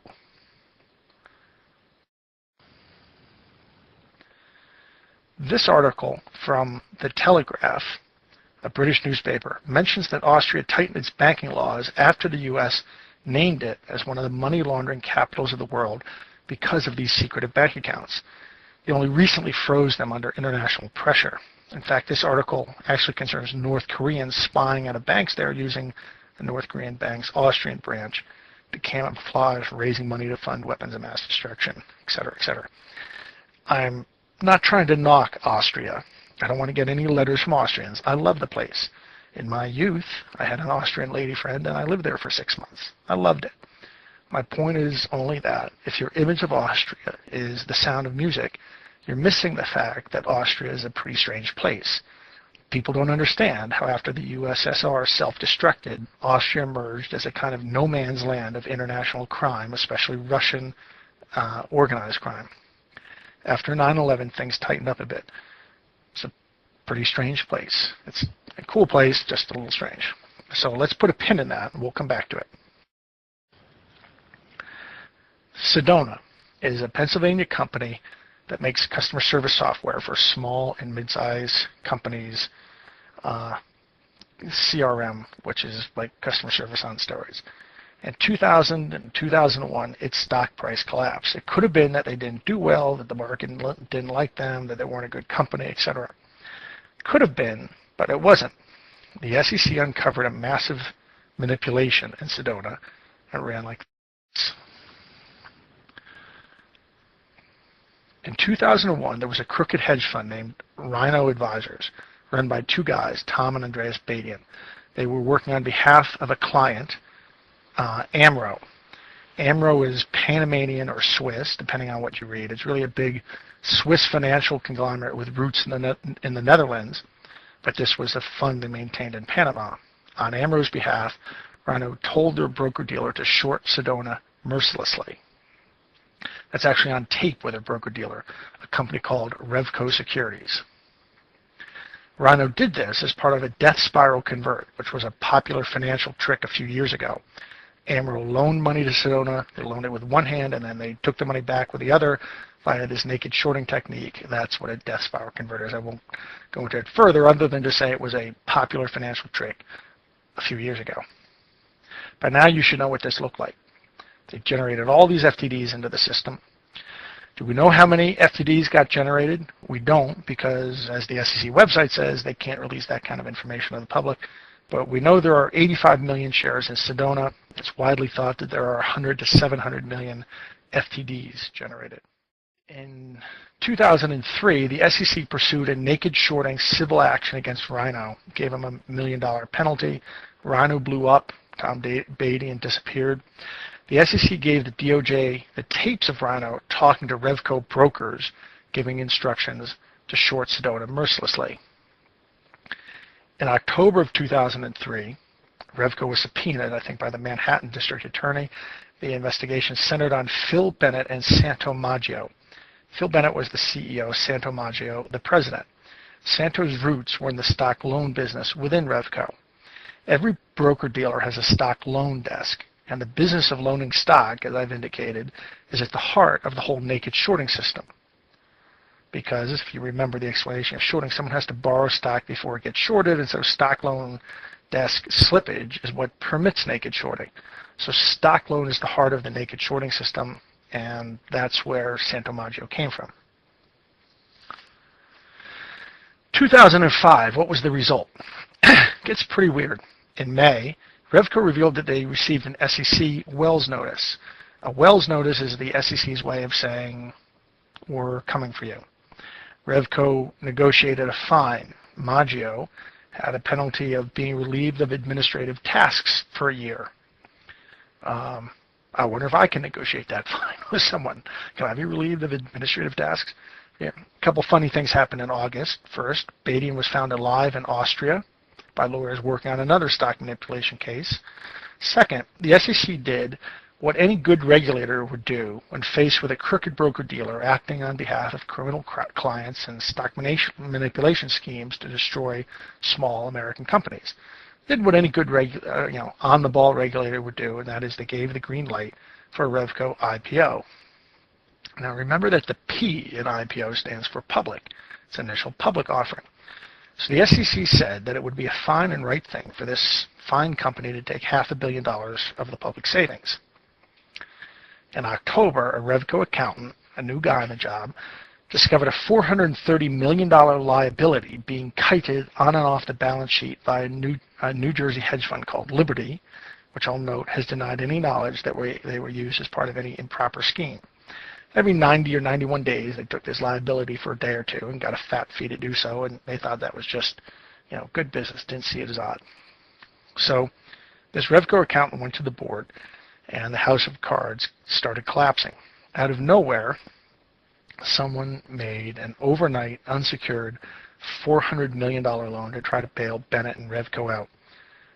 This article from The Telegraph a British newspaper, mentions that Austria tightened its banking laws after the U.S. named it as one of the money laundering capitals of the world because of these secretive bank accounts. They only recently froze them under international pressure. In fact, this article actually concerns North Koreans spying out of banks there using the North Korean bank's Austrian branch to camouflage raising money to fund weapons of mass destruction, etc., etc. I'm not trying to knock Austria. I don't want to get any letters from Austrians. I love the place. In my youth, I had an Austrian lady friend, and I lived there for 6 months. I loved it. My point is only that if your image of Austria is the sound of music, you're missing the fact that Austria is a pretty strange place. People don't understand how after the USSR self-destructed, Austria emerged as a kind of no man's land of international crime, especially Russian organized crime. After 9/11, things tightened up a bit. It's a pretty strange place. It's a cool place, just a little strange. So let's put a pin in that, and we'll come back to it. Sedona is a Pennsylvania company that makes customer service software for small and mid-sized companies, CRM, which is like customer service on steroids. In 2000 and 2001, its stock price collapsed. It could have been that they didn't do well, that the market didn't like them, that they weren't a good company, etc. Could have been, but it wasn't. The SEC uncovered a massive manipulation in Sedona. It ran like this. In 2001, there was a crooked hedge fund named Rhino Advisors, run by two guys, Tom and Andreas Badian. They were working on behalf of a client, AMRO. AMRO is Panamanian or Swiss, depending on what you read. It's really a big Swiss financial conglomerate with roots in the Netherlands, but this was a fund they maintained in Panama. On AMRO's behalf, Rhino told their broker-dealer to short Sedona mercilessly. That's actually on tape with their broker-dealer, a company called Revco Securities. Rhino did this as part of a death spiral convert, which was a popular financial trick a few years ago. AMRO loaned money to Sedona. They loaned it with one hand, and then they took the money back with the other via this naked shorting technique. That's what a death spiral convert is. I won't go into it further other than to say it was a popular financial trick a few years ago. By now, you should know what this looked like. They generated all these FTDs into the system. Do we know how many FTDs got generated? We don't, because as the SEC website says, they can't release that kind of information to the public. But we know there are 85 million shares in Sedona. It's widely thought that there are 100 to 700 million FTDs generated. In 2003, the SEC pursued a naked shorting civil action against Rhino, gave him $1 million penalty. Rhino blew up. Tom Badian disappeared. The SEC gave the DOJ the tapes of Rhino talking to Revco brokers, giving instructions to short Sedona mercilessly. In October of 2003, Revco was subpoenaed, I think, by the Manhattan District Attorney. The investigation centered on Phil Bennett and Santo Maggio. Phil Bennett was the CEO, Santo Maggio, the president. Santo's roots were in the stock loan business within Revco. Every broker-dealer has a stock loan desk, and the business of loaning stock, as I've indicated, is at the heart of the whole naked shorting system. Because if you remember the explanation of shorting, someone has to borrow stock before it gets shorted, and so stock loan desk slippage is what permits naked shorting. So stock loan is the heart of the naked shorting system, and that's where Santo Maggio came from. 2005, what was the result? It gets pretty weird. In May, Revco revealed that they received an SEC Wells notice. A Wells notice is the SEC's way of saying, we're coming for you. Revco negotiated a fine. Maggio had a penalty of being relieved of administrative tasks for a year. I wonder if I can negotiate that fine with someone. Can I be relieved of administrative tasks? Yeah. A couple funny things happened in August. First, Badian was found alive in Austria by lawyers working on another stock manipulation case. Second, the SEC did what any good regulator would do when faced with a crooked broker-dealer acting on behalf of criminal clients and stock manipulation schemes to destroy small American companies. Did what any good on-the-ball regulator would do, and that is they gave the green light for a Revco IPO. Now remember that the P in IPO stands for public. It's initial public offering. So the SEC said that it would be a fine and right thing for this fine company to take $500 million of the public savings. In October, a Revco accountant, a new guy on the job, discovered a $430 million liability being kited on and off the balance sheet by a New Jersey hedge fund called Liberty, which I'll note has denied any knowledge that they were used as part of any improper scheme. Every 90 or 91 days, they took this liability for a day or two and got a fat fee to do so, and they thought that was just, good business, didn't see it as odd. So this Revco accountant went to the board, and the house of cards started collapsing. Out of nowhere, someone made an overnight, unsecured, $400 million loan to try to bail Bennett and Revco out.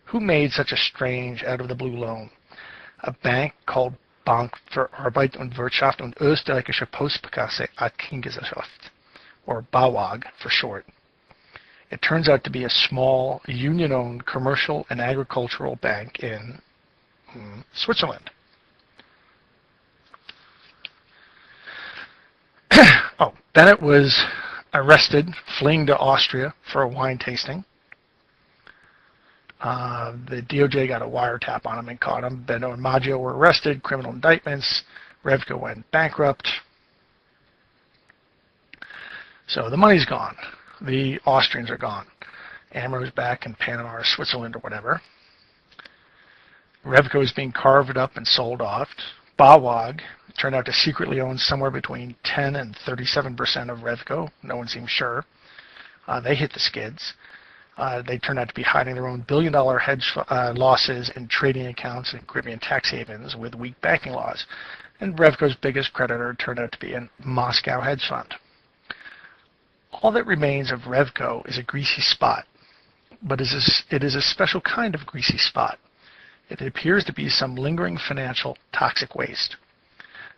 Who made such a strange, out-of-the-blue loan? A bank called Bank für Arbeit und Wirtschaft und Österreichische Postkasse Aktiengesellschaft, or BAWAG for short. It turns out to be a small, union-owned commercial and agricultural bank in Switzerland. Bennett was arrested, fleeing to Austria for a wine tasting. The DOJ got a wiretap on him and caught him. Bennett and Maggio were arrested, criminal indictments. Revco went bankrupt. So the money's gone. The Austrians are gone. Amro's back in Panama or Switzerland or whatever. Revco is being carved up and sold off. BAWAG turned out to secretly own somewhere between 10 and 37% of Revco. No one seems sure. They hit the skids. They turned out to be hiding their own billion-dollar hedge losses in trading accounts in Caribbean tax havens with weak banking laws. And Revco's biggest creditor turned out to be a Moscow hedge fund. All that remains of Revco is a greasy spot, but it is a special kind of greasy spot. It appears to be some lingering financial toxic waste.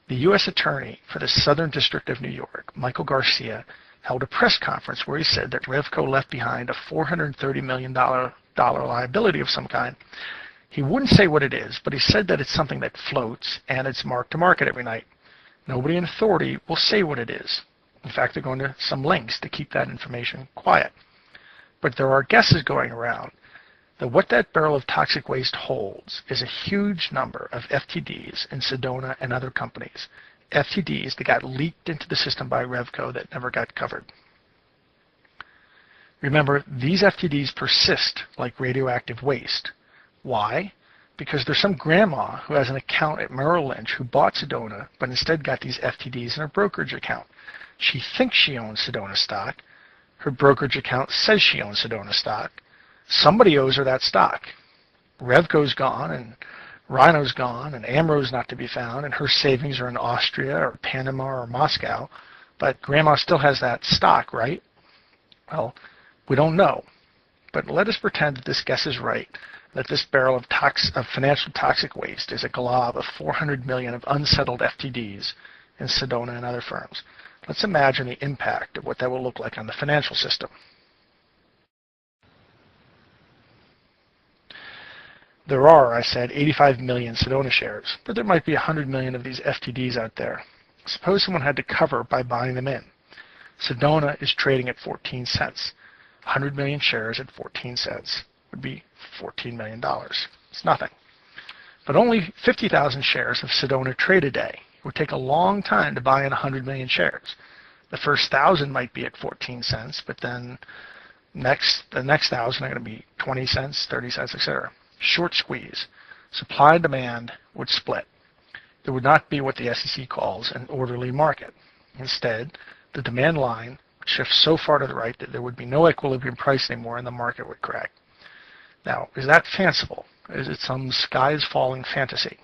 The U.S. Attorney for the Southern District of New York, Michael Garcia, held a press conference where he said that Revco left behind a $430 million liability of some kind. He wouldn't say what it is, but he said that it's something that floats and it's marked to market every night. Nobody in authority will say what it is. In fact, they're going to some lengths to keep that information quiet. But there are guesses going around that what that barrel of toxic waste holds is a huge number of FTDs in Sedona and other companies. FTDs that got leaked into the system by Revco that never got covered. Remember, these FTDs persist like radioactive waste. Why? Because there's some grandma who has an account at Merrill Lynch who bought Sedona, but instead got these FTDs in her brokerage account. She thinks she owns Sedona stock. Her brokerage account says she owns Sedona stock. Somebody owes her that stock. Revco's gone, and Rhino's gone, and Amro's not to be found, and her savings are in Austria or Panama or Moscow, but Grandma still has that stock, right? Well, we don't know, but let us pretend that this guess is right, that this barrel of financial toxic waste is a glob of 400 million of unsettled FTDs in Sedona and other firms. Let's imagine the impact of what that will look like on the financial system. There are, I said, 85 million Sedona shares, but there might be 100 million of these FTDs out there. Suppose someone had to cover by buying them in. Sedona is trading at 14 cents. 100 million shares at 14 cents would be $14 million. It's nothing. But only 50,000 shares of Sedona trade a day. It would take a long time to buy in 100 million shares. The first 1,000 might be at 14 cents, but then the next 1,000 are going to be 20 cents, 30 cents, etc. Short squeeze. Supply and demand would split. There would not be what the SEC calls an orderly market. Instead, the demand line would shift so far to the right that there would be no equilibrium price anymore and the market would crack. Now, is that fanciful? Is it some skies falling fantasy?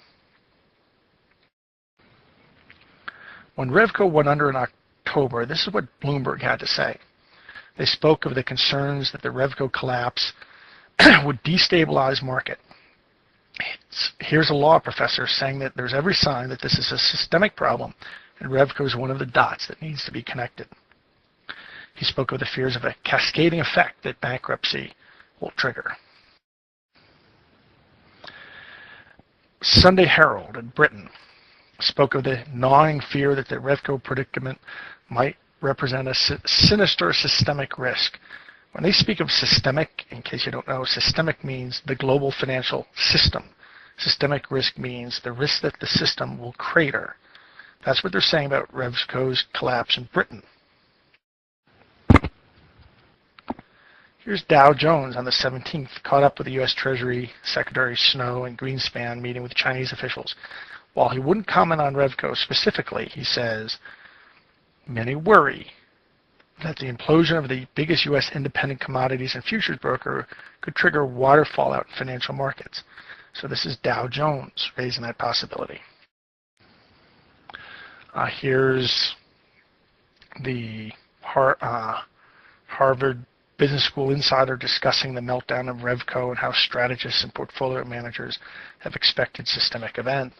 When Revco went under in October, this is what Bloomberg had to say. They spoke of the concerns that the Revco collapse would destabilize market. Here's a law professor saying that there's every sign that this is a systemic problem and Revco is one of the dots that needs to be connected. He spoke of the fears of a cascading effect that bankruptcy will trigger. Sunday Herald in Britain spoke of the gnawing fear that the Revco predicament might represent a sinister systemic risk When they speak of systemic, in case you don't know, systemic means the global financial system. Systemic risk means the risk that the system will crater. That's what they're saying about Revco's collapse in Britain. Here's Dow Jones on the 17th, caught up with the U.S. Treasury Secretary Snow and Greenspan meeting with Chinese officials. While he wouldn't comment on Revco specifically, he says, many worry that the implosion of the biggest U.S. independent commodities and futures broker could trigger water fallout in financial markets. So this is Dow Jones raising that possibility. Here's the Harvard Business School insider discussing the meltdown of Revco and how strategists and portfolio managers have expected systemic event.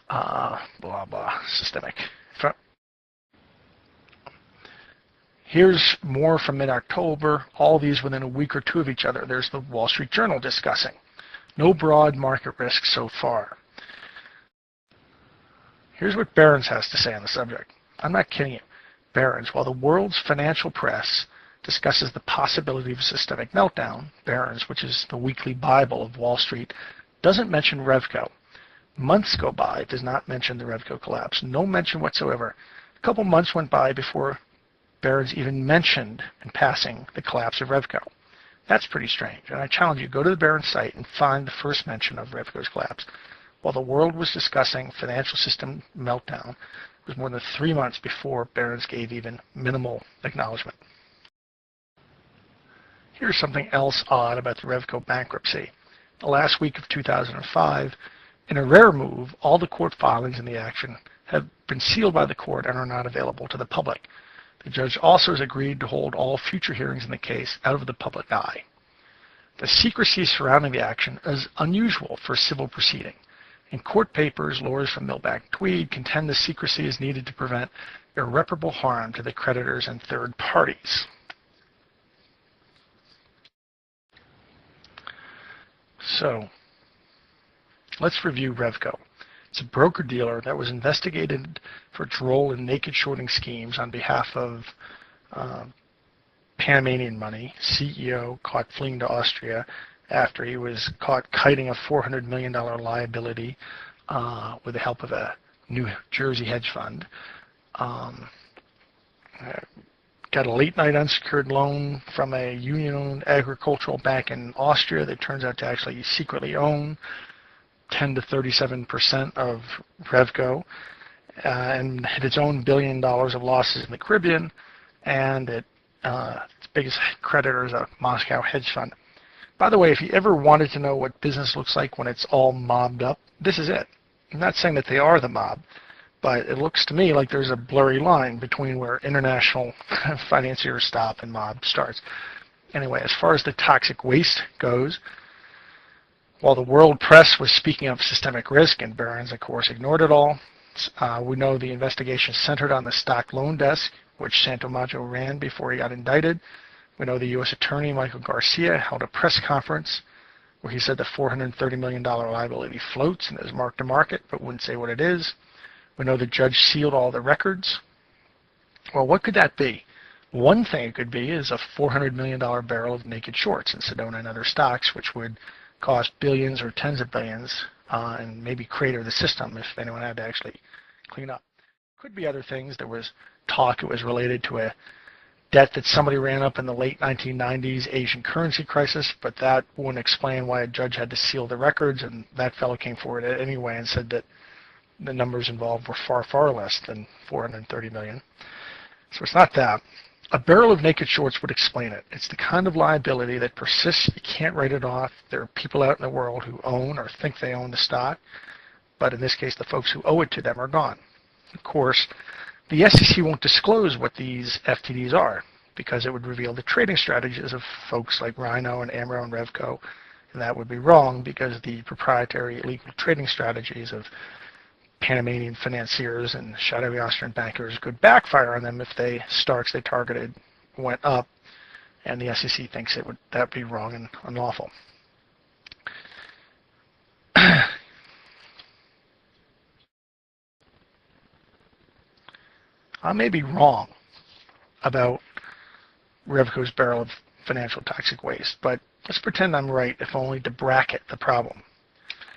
Blah, blah, systemic. Here's more from mid-October, all these within a week or two of each other. There's the Wall Street Journal discussing. No broad market risk so far. Here's what Byrne has to say on the subject. I'm not kidding you. Byrne, while the world's financial press discusses the possibility of a systemic meltdown, Byrne, which is the weekly Bible of Wall Street, doesn't mention Revco. Months go by, does not mention the Revco collapse. No mention whatsoever. A couple months went by before Byrne even mentioned in passing the collapse of Revco. That's pretty strange. And I challenge you, go to the Byrne site and find the first mention of Revco's collapse. While the world was discussing financial system meltdown, it was more than 3 months before Byrne gave even minimal acknowledgement. Here's something else odd about the Revco bankruptcy. The last week of 2005, in a rare move, all the court filings in the action have been sealed by the court and are not available to the public. The judge also has agreed to hold all future hearings in the case out of the public eye. The secrecy surrounding the action is unusual for a civil proceeding. In court papers, lawyers from Milbank Tweed contend the secrecy is needed to prevent irreparable harm to the creditors and third parties. So, let's review Revco. It's a broker-dealer that was investigated for its role in naked shorting schemes on behalf of Panamanian money. CEO caught fleeing to Austria after he was caught kiting a $400 million liability with the help of a New Jersey hedge fund. Got a late-night unsecured loan from a union-owned agricultural bank in Austria that turns out to actually secretly own 10 to 37% of Revco, and had its own $1 billion of losses in the Caribbean, and its biggest creditor is a Moscow hedge fund. By the way, if you ever wanted to know what business looks like when it's all mobbed up, this is it. I'm not saying that they are the mob, but it looks to me like there's a blurry line between where international financiers stop and mob starts. Anyway, as far as the toxic waste goes, while the world press was speaking of systemic risk, and Byrne, of course, ignored it all, we know the investigation centered on the stock loan desk, which Santomaggio ran before he got indicted. We know the U.S. Attorney, Michael Garcia, held a press conference where he said the $430 million liability floats and is marked to market, but wouldn't say what it is. We know the judge sealed all the records. Well, what could that be? One thing it could be is a $400 million barrel of naked shorts in Sedona and other stocks, which would cost billions or tens of billions and maybe crater the system if anyone had to actually clean up. Could be other things. There was talk it was related to a debt that somebody ran up in the late 1990s Asian currency crisis, but that wouldn't explain why a judge had to seal the records, and that fellow came forward anyway and said that the numbers involved were far, far less than 430 million. So it's not that. A barrel of naked shorts would explain it. It's the kind of liability that persists. You can't write it off. There are people out in the world who own or think they own the stock, but in this case, the folks who owe it to them are gone. Of course, the SEC won't disclose what these FTDs are because it would reveal the trading strategies of folks like Rhino and Amro and Revco, and that would be wrong because the proprietary illegal trading strategies of Panamanian financiers and shadowy Austrian bankers could backfire on them if the stocks they targeted went up, and the SEC thinks that would be wrong and unlawful. I may be wrong about Revco's barrel of financial toxic waste. But let's pretend I'm right, if only to bracket the problem.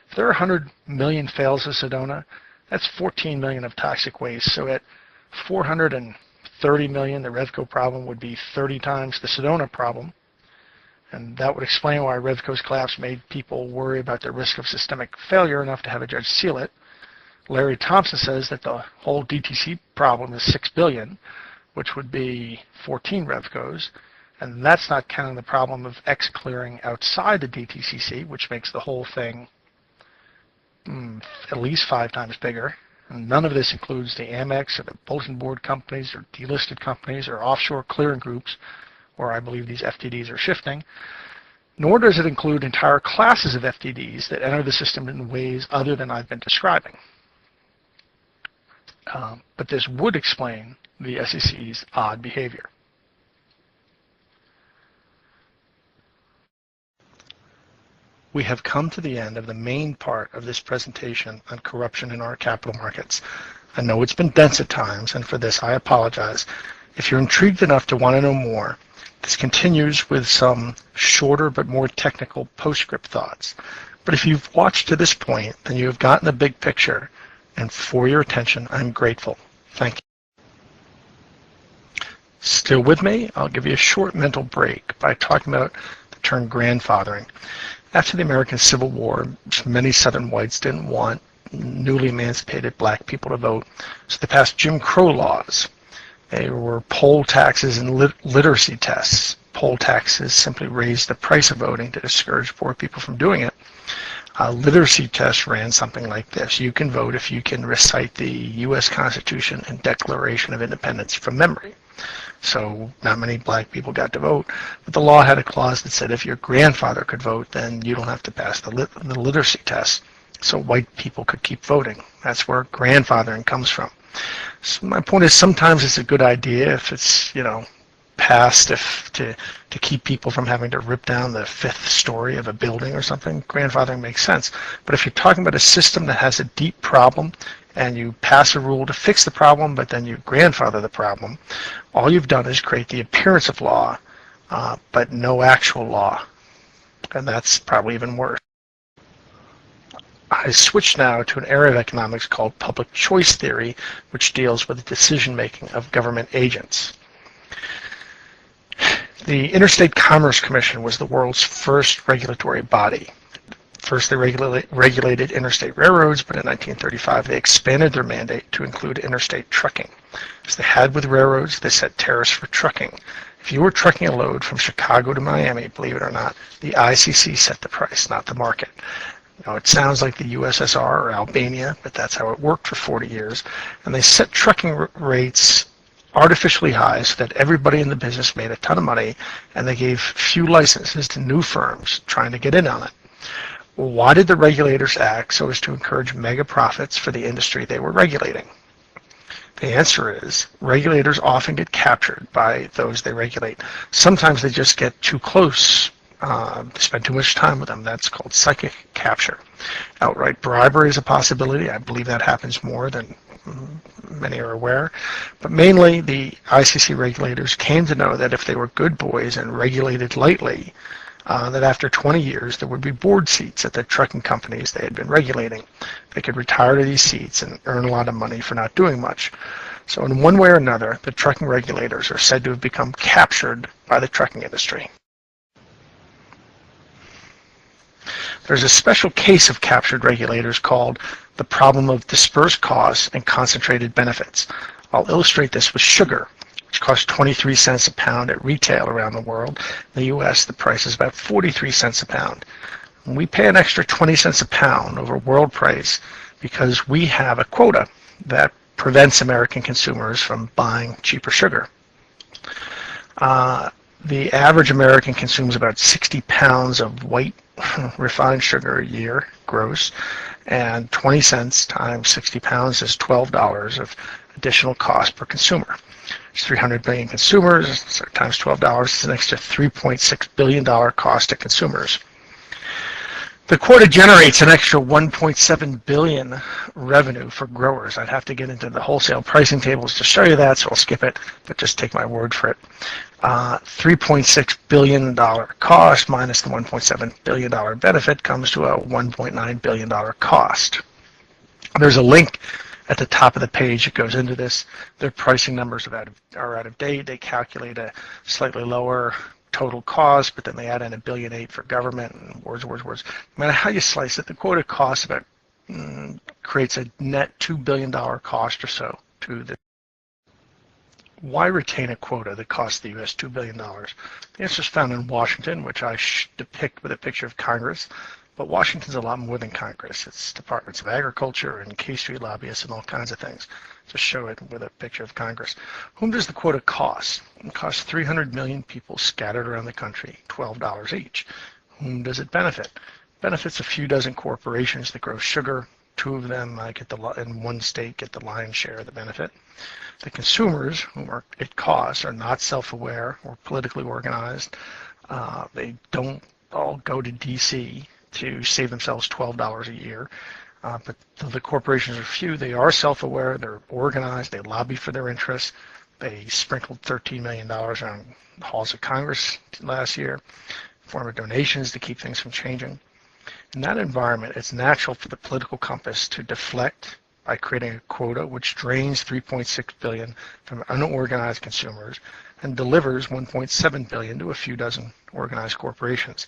If there are 100 million fails of Sedona, that's 14 million of toxic waste. So at 430 million, the Revco problem would be 30 times the Sedona problem. And that would explain why Revco's collapse made people worry about the risk of systemic failure enough to have a judge seal it. Larry Thompson says that the whole DTC problem is 6 billion, which would be 14 Revcos. And that's not counting the problem of X clearing outside the DTCC, which makes the whole thing at least 5 times bigger. And none of this includes the Amex or the bulletin board companies or delisted companies or offshore clearing groups, where I believe these FTDs are shifting. Nor does it include entire classes of FTDs that enter the system in ways other than I've been describing. But this would explain the SEC's odd behavior. We have come to the end of the main part of this presentation on corruption in our capital markets. I know it's been dense at times, and for this I apologize. If you're intrigued enough to want to know more, this continues with some shorter but more technical postscript thoughts. But if you've watched to this point, then you have gotten the big picture, and for your attention, I'm grateful. Thank you. Still with me? I'll give you a short mental break by talking about the term grandfathering. After the American Civil War, many Southern whites didn't want newly emancipated black people to vote, so they passed Jim Crow laws. They were poll taxes and literacy tests. Poll taxes simply raised the price of voting to discourage poor people from doing it. Literacy tests ran something like this. You can vote if you can recite the U.S. Constitution and Declaration of Independence from memory. So not many black people got to vote, but the law had a clause that said if your grandfather could vote, then you don't have to pass the literacy test. So white people could keep voting. That's where grandfathering comes from. So my point is sometimes it's a good idea if it's, passed to keep people from having to rip down the 5th story of a building or something. Grandfathering makes sense. But if you're talking about a system that has a deep problem and you pass a rule to fix the problem, but then you grandfather the problem, all you've done is create the appearance of law, but no actual law. And that's probably even worse. I switch now to an area of economics called public choice theory, which deals with the decision-making of government agents. The Interstate Commerce Commission was the world's first regulatory body. First, they regulated interstate railroads, but in 1935 they expanded their mandate to include interstate trucking. As they had with railroads, they set tariffs for trucking. If you were trucking a load from Chicago to Miami, believe it or not, the ICC set the price, not the market. It sounds like the USSR or Albania, but that's how it worked for 40 years. And they set trucking rates artificially high so that everybody in the business made a ton of money, and they gave few licenses to new firms trying to get in on it. Well, why did the regulators act so as to encourage mega profits for the industry they were regulating? The answer is regulators often get captured by those they regulate. Sometimes they just get too close. They spend too much time with them. That's called psychic capture. Outright bribery is a possibility. I believe that happens more than many are aware. But mainly the ICC regulators came to know that if they were good boys and regulated lightly, that after 20 years there would be board seats at the trucking companies they had been regulating. They could retire to these seats and earn a lot of money for not doing much. So in one way or another, the trucking regulators are said to have become captured by the trucking industry. There's a special case of captured regulators called the problem of dispersed costs and concentrated benefits. I'll illustrate this with sugar, which costs 23 cents a pound at retail around the world. In the U.S., the price is about 43 cents a pound. And we pay an extra 20 cents a pound over world price because we have a quota that prevents American consumers from buying cheaper sugar. The average American consumes about 60 pounds of white refined sugar a year, gross, and 20 cents times 60 pounds is $12 of additional cost per consumer. There's 300 million consumers, so times $12 is an extra $3.6 billion cost to consumers. The quota generates an extra 1.7 billion revenue for growers. I'd have to get into the wholesale pricing tables to show you that, so I'll skip it, but just take my word for it. $3.6 billion cost minus the $1.7 billion benefit comes to a $1.9 billion cost. There's a link at the top of the page that goes into this. Their pricing numbers are out of date. They calculate a slightly lower total cost, but then they add in $1.8 billion for government and words. No matter how you slice it, the quota cost about creates a net $2 billion cost or so to the. Why retain a quota that costs the U.S. $2 billion? The answer is found in Washington, which I depict with a picture of Congress. But Washington's a lot more than Congress. It's departments of agriculture and K Street lobbyists and all kinds of things. Just show it with a picture of Congress. Whom does the quota cost? It costs 300 million people scattered around the country, $12 each. Whom does it benefit? It benefits a few dozen corporations that grow sugar. Two of them in one state get the lion's share of the benefit. The consumers, whom it costs, are not self-aware or politically organized. They don't all go to D.C. to save themselves $12 a year. But the corporations are few. They are self-aware. They're organized. They lobby for their interests. They sprinkled $13 million on the halls of Congress last year, in form of donations to keep things from changing. In that environment, it's natural for the political compass to deflect by creating a quota which drains $3.6 billion from unorganized consumers and delivers $1.7 billion to a few dozen organized corporations.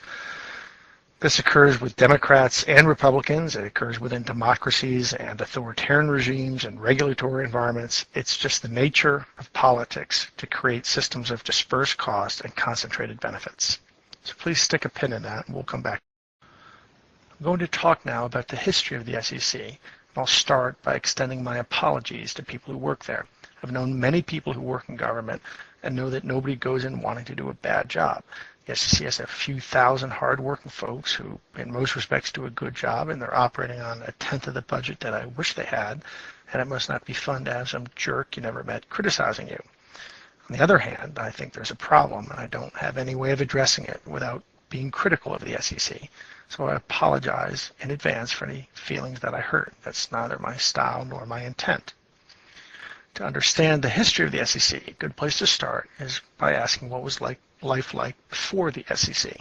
This occurs with Democrats and Republicans. It occurs within democracies and authoritarian regimes and regulatory environments. It's just the nature of politics to create systems of dispersed cost and concentrated benefits. So please stick a pin in that, and we'll come back. I'm going to talk now about the history of the SEC, and I'll start by extending my apologies to people who work there. I've known many people who work in government and know that nobody goes in wanting to do a bad job. The SEC has a few thousand hard-working folks who, in most respects, do a good job, and they're operating on a tenth of the budget that I wish they had, and it must not be fun to have some jerk you never met criticizing you. On the other hand, I think there's a problem, and I don't have any way of addressing it without being critical of the SEC. So I apologize in advance for any feelings that I hurt. That's neither my style nor my intent. To understand the history of the SEC, a good place to start is by asking what was life like before the SEC.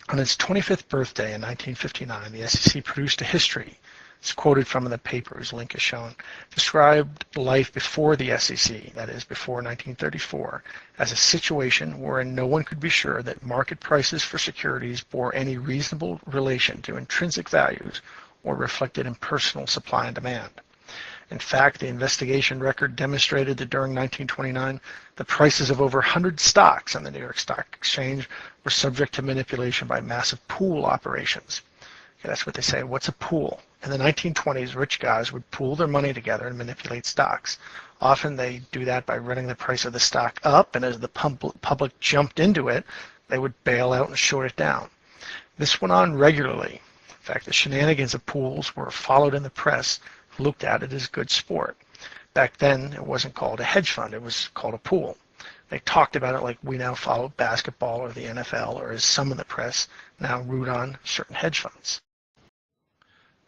On its 25th birthday in 1959, the SEC produced a history. It's quoted from in the papers, link is shown, described life before the SEC, that is, before 1934, as a situation wherein no one could be sure that market prices for securities bore any reasonable relation to intrinsic values or reflected impersonal supply and demand. In fact, the investigation record demonstrated that during 1929, the prices of over 100 stocks on the New York Stock Exchange were subject to manipulation by massive pool operations. Okay, that's what they say. What's a pool? In the 1920s, rich guys would pool their money together and manipulate stocks. Often they do that by running the price of the stock up, and as the public jumped into it, they would bail out and short it down. This went on regularly. In fact, the shenanigans of pools were followed in the press, looked at it as good sport. Back then, it wasn't called a hedge fund, it was called a pool. They talked about it like we now follow basketball or the NFL, or as some in the press now root on certain hedge funds.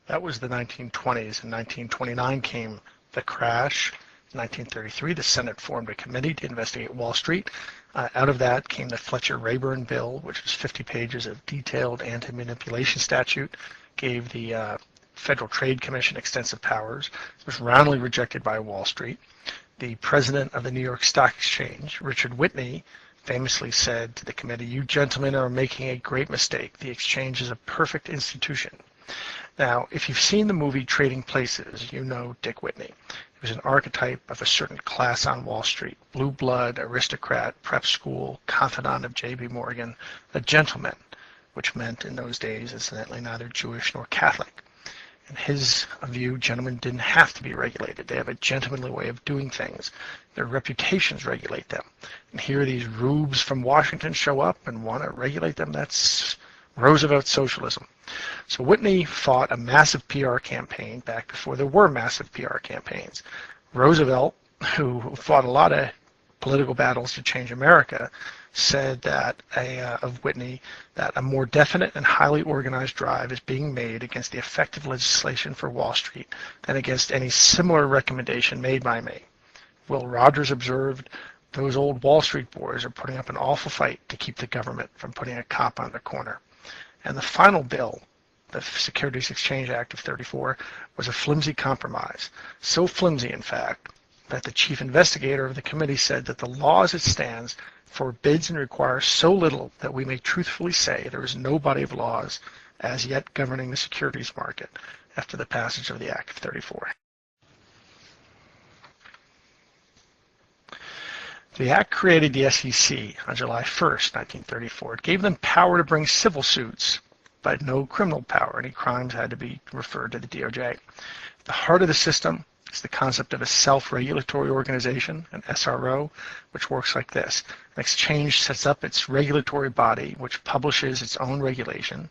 That was the 1920s. In 1929 came the crash. In 1933, the Senate formed a committee to investigate Wall Street. Out of that came the Fletcher-Rayburn bill, which was 50 pages of detailed anti-manipulation statute, gave the Federal Trade Commission extensive powers. It was roundly rejected by Wall Street. The president of the New York Stock Exchange, Richard Whitney, famously said to the committee, "You gentlemen are making a great mistake. The exchange is a perfect institution." Now, if you've seen the movie Trading Places, you know Dick Whitney. He was an archetype of a certain class on Wall Street, blue blood, aristocrat, prep school, confidant of J.B. Morgan, a gentleman, which meant in those days, incidentally, neither Jewish nor Catholic. In his view, gentlemen didn't have to be regulated. They have a gentlemanly way of doing things. Their reputations regulate them. And here these rubes from Washington show up and want to regulate them. That's Roosevelt socialism. So Whitney fought a massive PR campaign back before there were massive PR campaigns. Roosevelt, who fought a lot of Political Battles to Change America, said that of Whitney that a more definite and highly organized drive is being made against the effective legislation for Wall Street than against any similar recommendation made by me. Will Rogers observed, those old Wall Street boys are putting up an awful fight to keep the government from putting a cop on their corner. And the final bill, the Securities Exchange Act of '34, was a flimsy compromise. So flimsy, in fact, that the chief investigator of the committee said that the law as it stands forbids and requires so little that we may truthfully say there is no body of laws as yet governing the securities market after the passage of the Act of '34. The Act created the SEC on July 1st, 1934. It gave them power to bring civil suits, but no criminal power. Any crimes had to be referred to the DOJ. The heart of the system is the concept of a self-regulatory organization, an SRO, which works like this. An exchange sets up its regulatory body, which publishes its own regulation.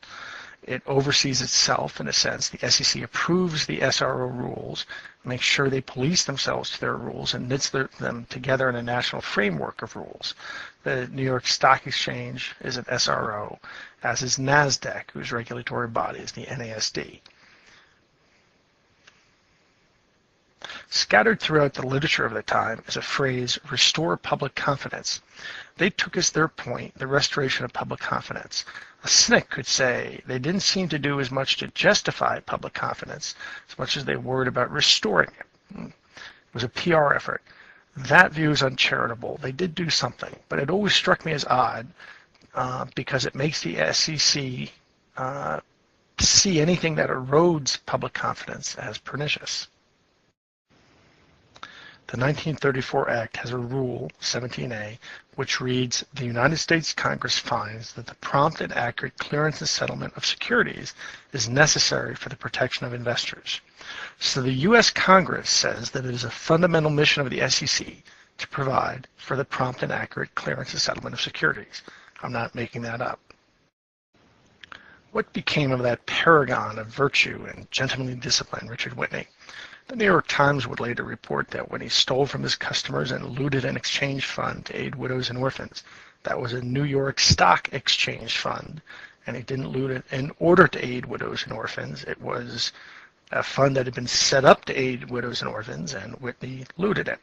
It oversees itself, in a sense. The SEC approves the SRO rules, makes sure they police themselves to their rules, and knits them together in a national framework of rules. The New York Stock Exchange is an SRO, as is NASDAQ, whose regulatory body is the NASD. Scattered throughout the literature of the time is a phrase, restore public confidence. They took as their point the restoration of public confidence. A cynic could say they didn't seem to do as much to justify public confidence as much as they worried about restoring it. It was a PR effort. That view is uncharitable. They did do something, but it always struck me as odd because it makes the SEC see anything that erodes public confidence as pernicious. The 1934 Act has a rule, 17A, which reads, the United States Congress finds that the prompt and accurate clearance and settlement of securities is necessary for the protection of investors. So the U.S. Congress says that it is a fundamental mission of the SEC to provide for the prompt and accurate clearance and settlement of securities. I'm not making that up. What became of that paragon of virtue and gentlemanly discipline, Richard Whitney? The New York Times would later report that when he stole from his customers and looted an exchange fund to aid widows and orphans, that was a New York Stock Exchange fund, and he didn't loot it in order to aid widows and orphans. It was a fund that had been set up to aid widows and orphans, and Whitney looted it.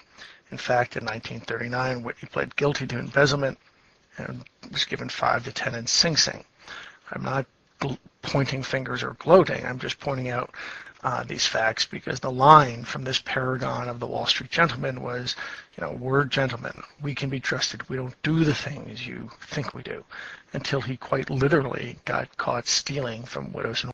In fact, in 1939, Whitney pled guilty to embezzlement and was given 5 to 10 in Sing Sing. I'm not pointing fingers or gloating. I'm just pointing out these facts because the line from this paragon of the Wall Street gentleman was, we're gentlemen. We can be trusted. We don't do the things you think we do, until he quite literally got caught stealing from widows and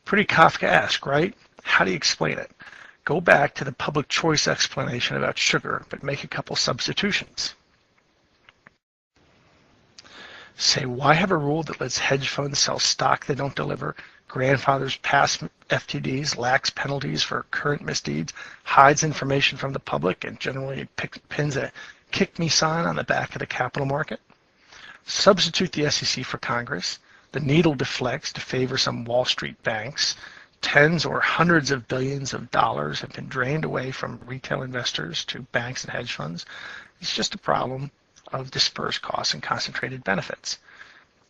Pretty Kafkaesque, right? How do you explain it? Go back to the public choice explanation about sugar, but make a couple substitutions. Say, why have a rule that lets hedge funds sell stock they don't deliver, grandfathers past FTDs, lacks penalties for current misdeeds, hides information from the public, and generally pins a kick me sign on the back of the capital market? Substitute the SEC for Congress. The needle deflects to favor some Wall Street banks. Tens or hundreds of billions of dollars have been drained away from retail investors to banks and hedge funds. It's just a problem of dispersed costs and concentrated benefits.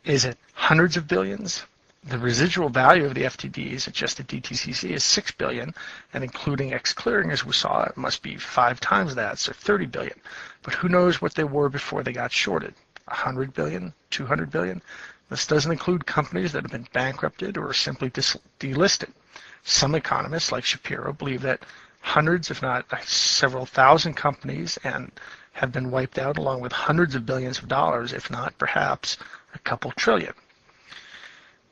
Is it hundreds of billions? The residual value of the FTDs at just the DTCC is $6 billion, and including ex-clearing, as we saw, it must be 5 times that, so $30 billion. But who knows what they were before they got shorted? $100 billion, $200 billion? This doesn't include companies that have been bankrupted or simply delisted. Some economists, like Shapiro, believe that hundreds, if not several thousand companies and have been wiped out along with hundreds of billions of dollars, if not perhaps a couple trillion.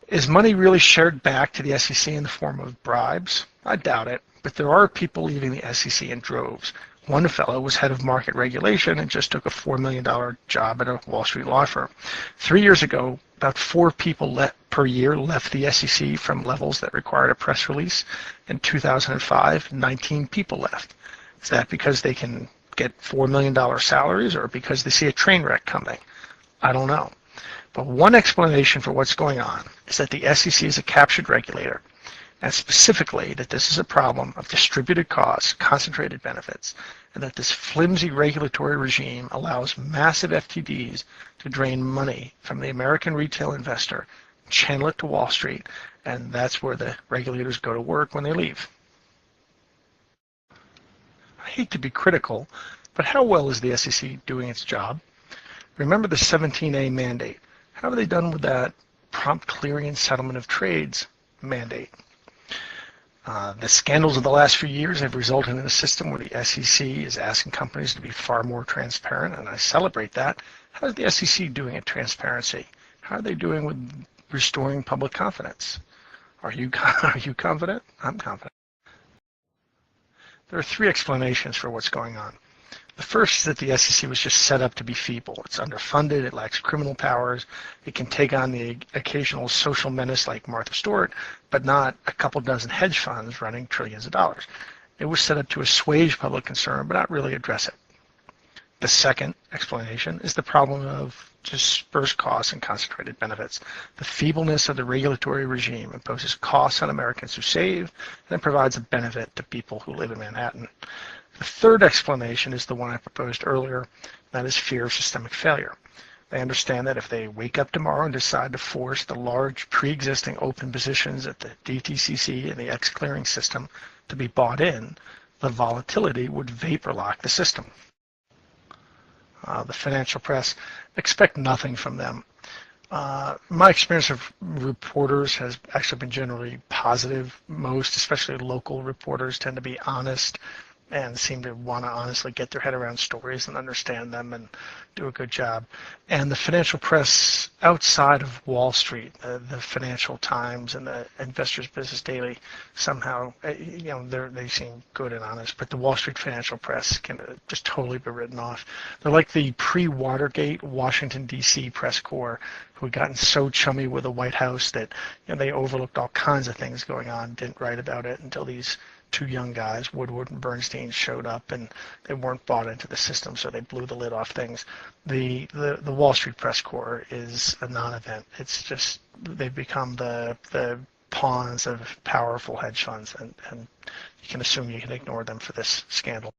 Is money really shared back to the SEC in the form of bribes? I doubt it, but there are people leaving the SEC in droves. One fellow was head of market regulation and just took a $4 million job at a Wall Street law firm. 3 years ago, about 4 people per year left the SEC from levels that required a press release. In 2005, 19 people left. Is that because they can get $4 million salaries or because they see a train wreck coming? I don't know. But one explanation for what's going on is that the SEC is a captured regulator, and specifically that this is a problem of distributed costs, concentrated benefits, and that this flimsy regulatory regime allows massive FTDs to drain money from the American retail investor, channel it to Wall Street, and that's where the regulators go to work when they leave. I hate to be critical, but how well is the SEC doing its job? Remember the 17A mandate. How have they done with that prompt clearing and settlement of trades mandate? The scandals of the last few years have resulted in a system where the SEC is asking companies to be far more transparent, and I celebrate that. How is the SEC doing at transparency? How are they doing with restoring public confidence? Are you confident? I'm confident. There are 3 explanations for what's going on. The first is that the SEC was just set up to be feeble. It's underfunded, it lacks criminal powers, it can take on the occasional social menace like Martha Stewart, but not a couple dozen hedge funds running trillions of dollars. It was set up to assuage public concern, but not really address it. The second explanation is the problem of dispersed costs and concentrated benefits. The feebleness of the regulatory regime imposes costs on Americans who save, and it provides a benefit to people who live in Manhattan. The third explanation is the one I proposed earlier, that is fear of systemic failure. They understand that if they wake up tomorrow and decide to force the large pre-existing open positions at the DTCC and the ex-clearing system to be bought in, the volatility would vapor lock the system. The financial press, expect nothing from them. My experience of reporters has actually been generally positive. Most, especially local reporters, tend to be honest and seem to want to honestly get their head around stories and understand them and do a good job. And the financial press outside of Wall Street, the Financial Times and the Investors Business Daily, somehow, they seem good and honest. But the Wall Street financial press can just totally be written off. They're like the pre-Watergate Washington, D.C. press corps who had gotten so chummy with the White House that they overlooked all kinds of things going on, didn't write about it until these 2 young guys, Woodward and Bernstein, showed up, and they weren't bought into the system, so they blew the lid off things. The Wall Street press corps is a non-event. It's just they've become the pawns of powerful hedge funds, and you can assume you can ignore them for this scandal.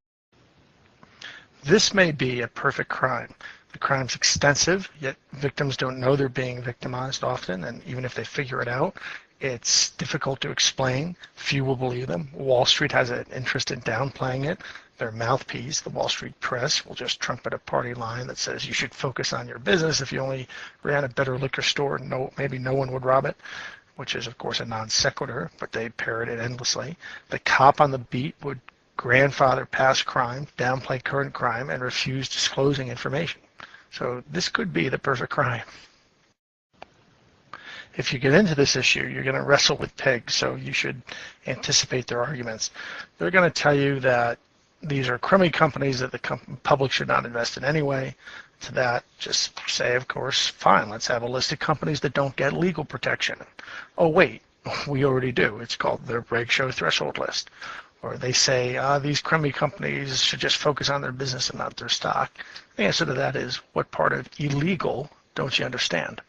This may be a perfect crime. The crime's extensive, yet victims don't know they're being victimized often, and even if they figure it out, it's difficult to explain. Few will believe them. Wall Street has an interest in downplaying it. Their mouthpiece, the Wall Street press, will just trumpet a party line that says you should focus on your business. If you only ran a better liquor store, maybe no one would rob it, which is, of course, a non sequitur, but they parrot it endlessly. The cop on the beat would grandfather past crime, downplay current crime, and refuse disclosing information. So this could be the perfect crime. If you get into this issue, you're going to wrestle with pigs, so you should anticipate their arguments. They're going to tell you that these are crummy companies that the public should not invest in anyway. To that, just say, of course, fine, let's have a list of companies that don't get legal protection. Oh, wait, we already do. It's called the Reg Show Threshold List. Or they say, these crummy companies should just focus on their business and not their stock. The answer to that is, what part of illegal don't you understand?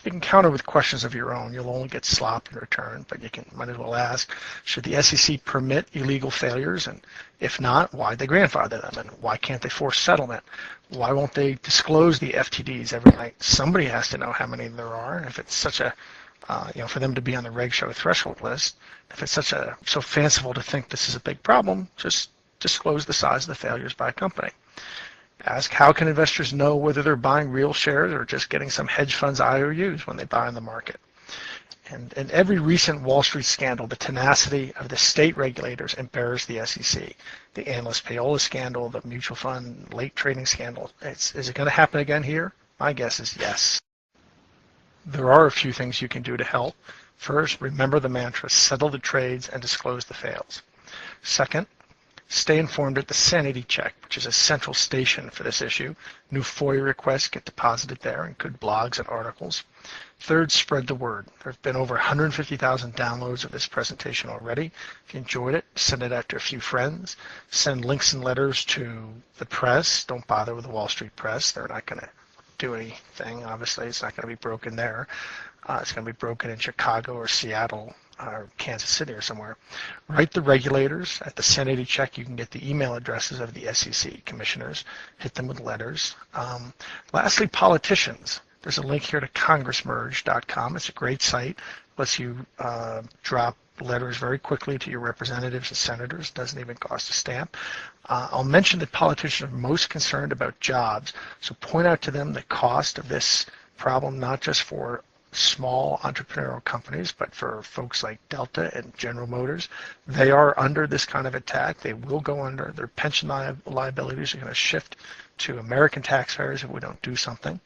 You can counter with questions of your own. You'll only get slop in return, but you might as well ask, should the SEC permit illegal failures? And if not, why'd they grandfather them? And why can't they force settlement? Why won't they disclose the FTDs every night? Somebody has to know how many there are. If it's such a for them to be on the reg show threshold list. If it's so fanciful to think this is a big problem, just disclose the size of the failures by company. Ask how can investors know whether they're buying real shares or just getting some hedge funds IOUs when they buy in the market. And in every recent Wall Street scandal, the tenacity of the state regulators embarrassed the SEC. The analyst payola scandal, the mutual fund late trading scandal. Is it going to happen again here? My guess is yes. There are a few things you can do to help. First, remember the mantra, settle the trades and disclose the fails. Second, stay informed at the sanity check, which is a central station for this issue. New FOIA requests get deposited there and good blogs and articles. Third, spread the word. There have been over 150,000 downloads of this presentation already. If you enjoyed it, send it out to a few friends. Send links and letters to the press. Don't bother with the Wall Street press. They're not going to do anything. Obviously, it's not going to be broken there. It's going to be broken in Chicago or Seattle or Kansas City or somewhere. Write the regulators. At the sanity check, you can get the email addresses of the SEC commissioners. Hit them with letters. Lastly, politicians. There's a link here to congressmerge.com. It's a great site. Lets you drop letters very quickly to your representatives and senators. Doesn't even cost a stamp. I'll mention that politicians are most concerned about jobs, so point out to them the cost of this problem, not just for small entrepreneurial companies, but for folks like Delta and General Motors. They are under this kind of attack. They will go under. Their pension liabilities are going to shift to American taxpayers if we don't do something.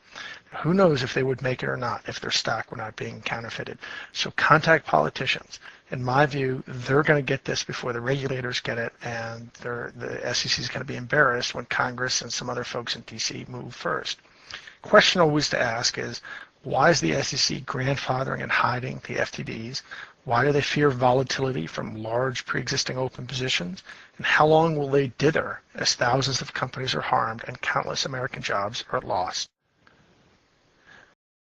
Who knows if they would make it or not if their stock were not being counterfeited. So contact politicians. In my view, they're going to get this before the regulators get it, and the SEC is going to be embarrassed when Congress and some other folks in D.C. move first. Question always to ask is, why is the SEC grandfathering and hiding the FTDs? Why do they fear volatility from large pre-existing open positions? And how long will they dither as thousands of companies are harmed and countless American jobs are lost?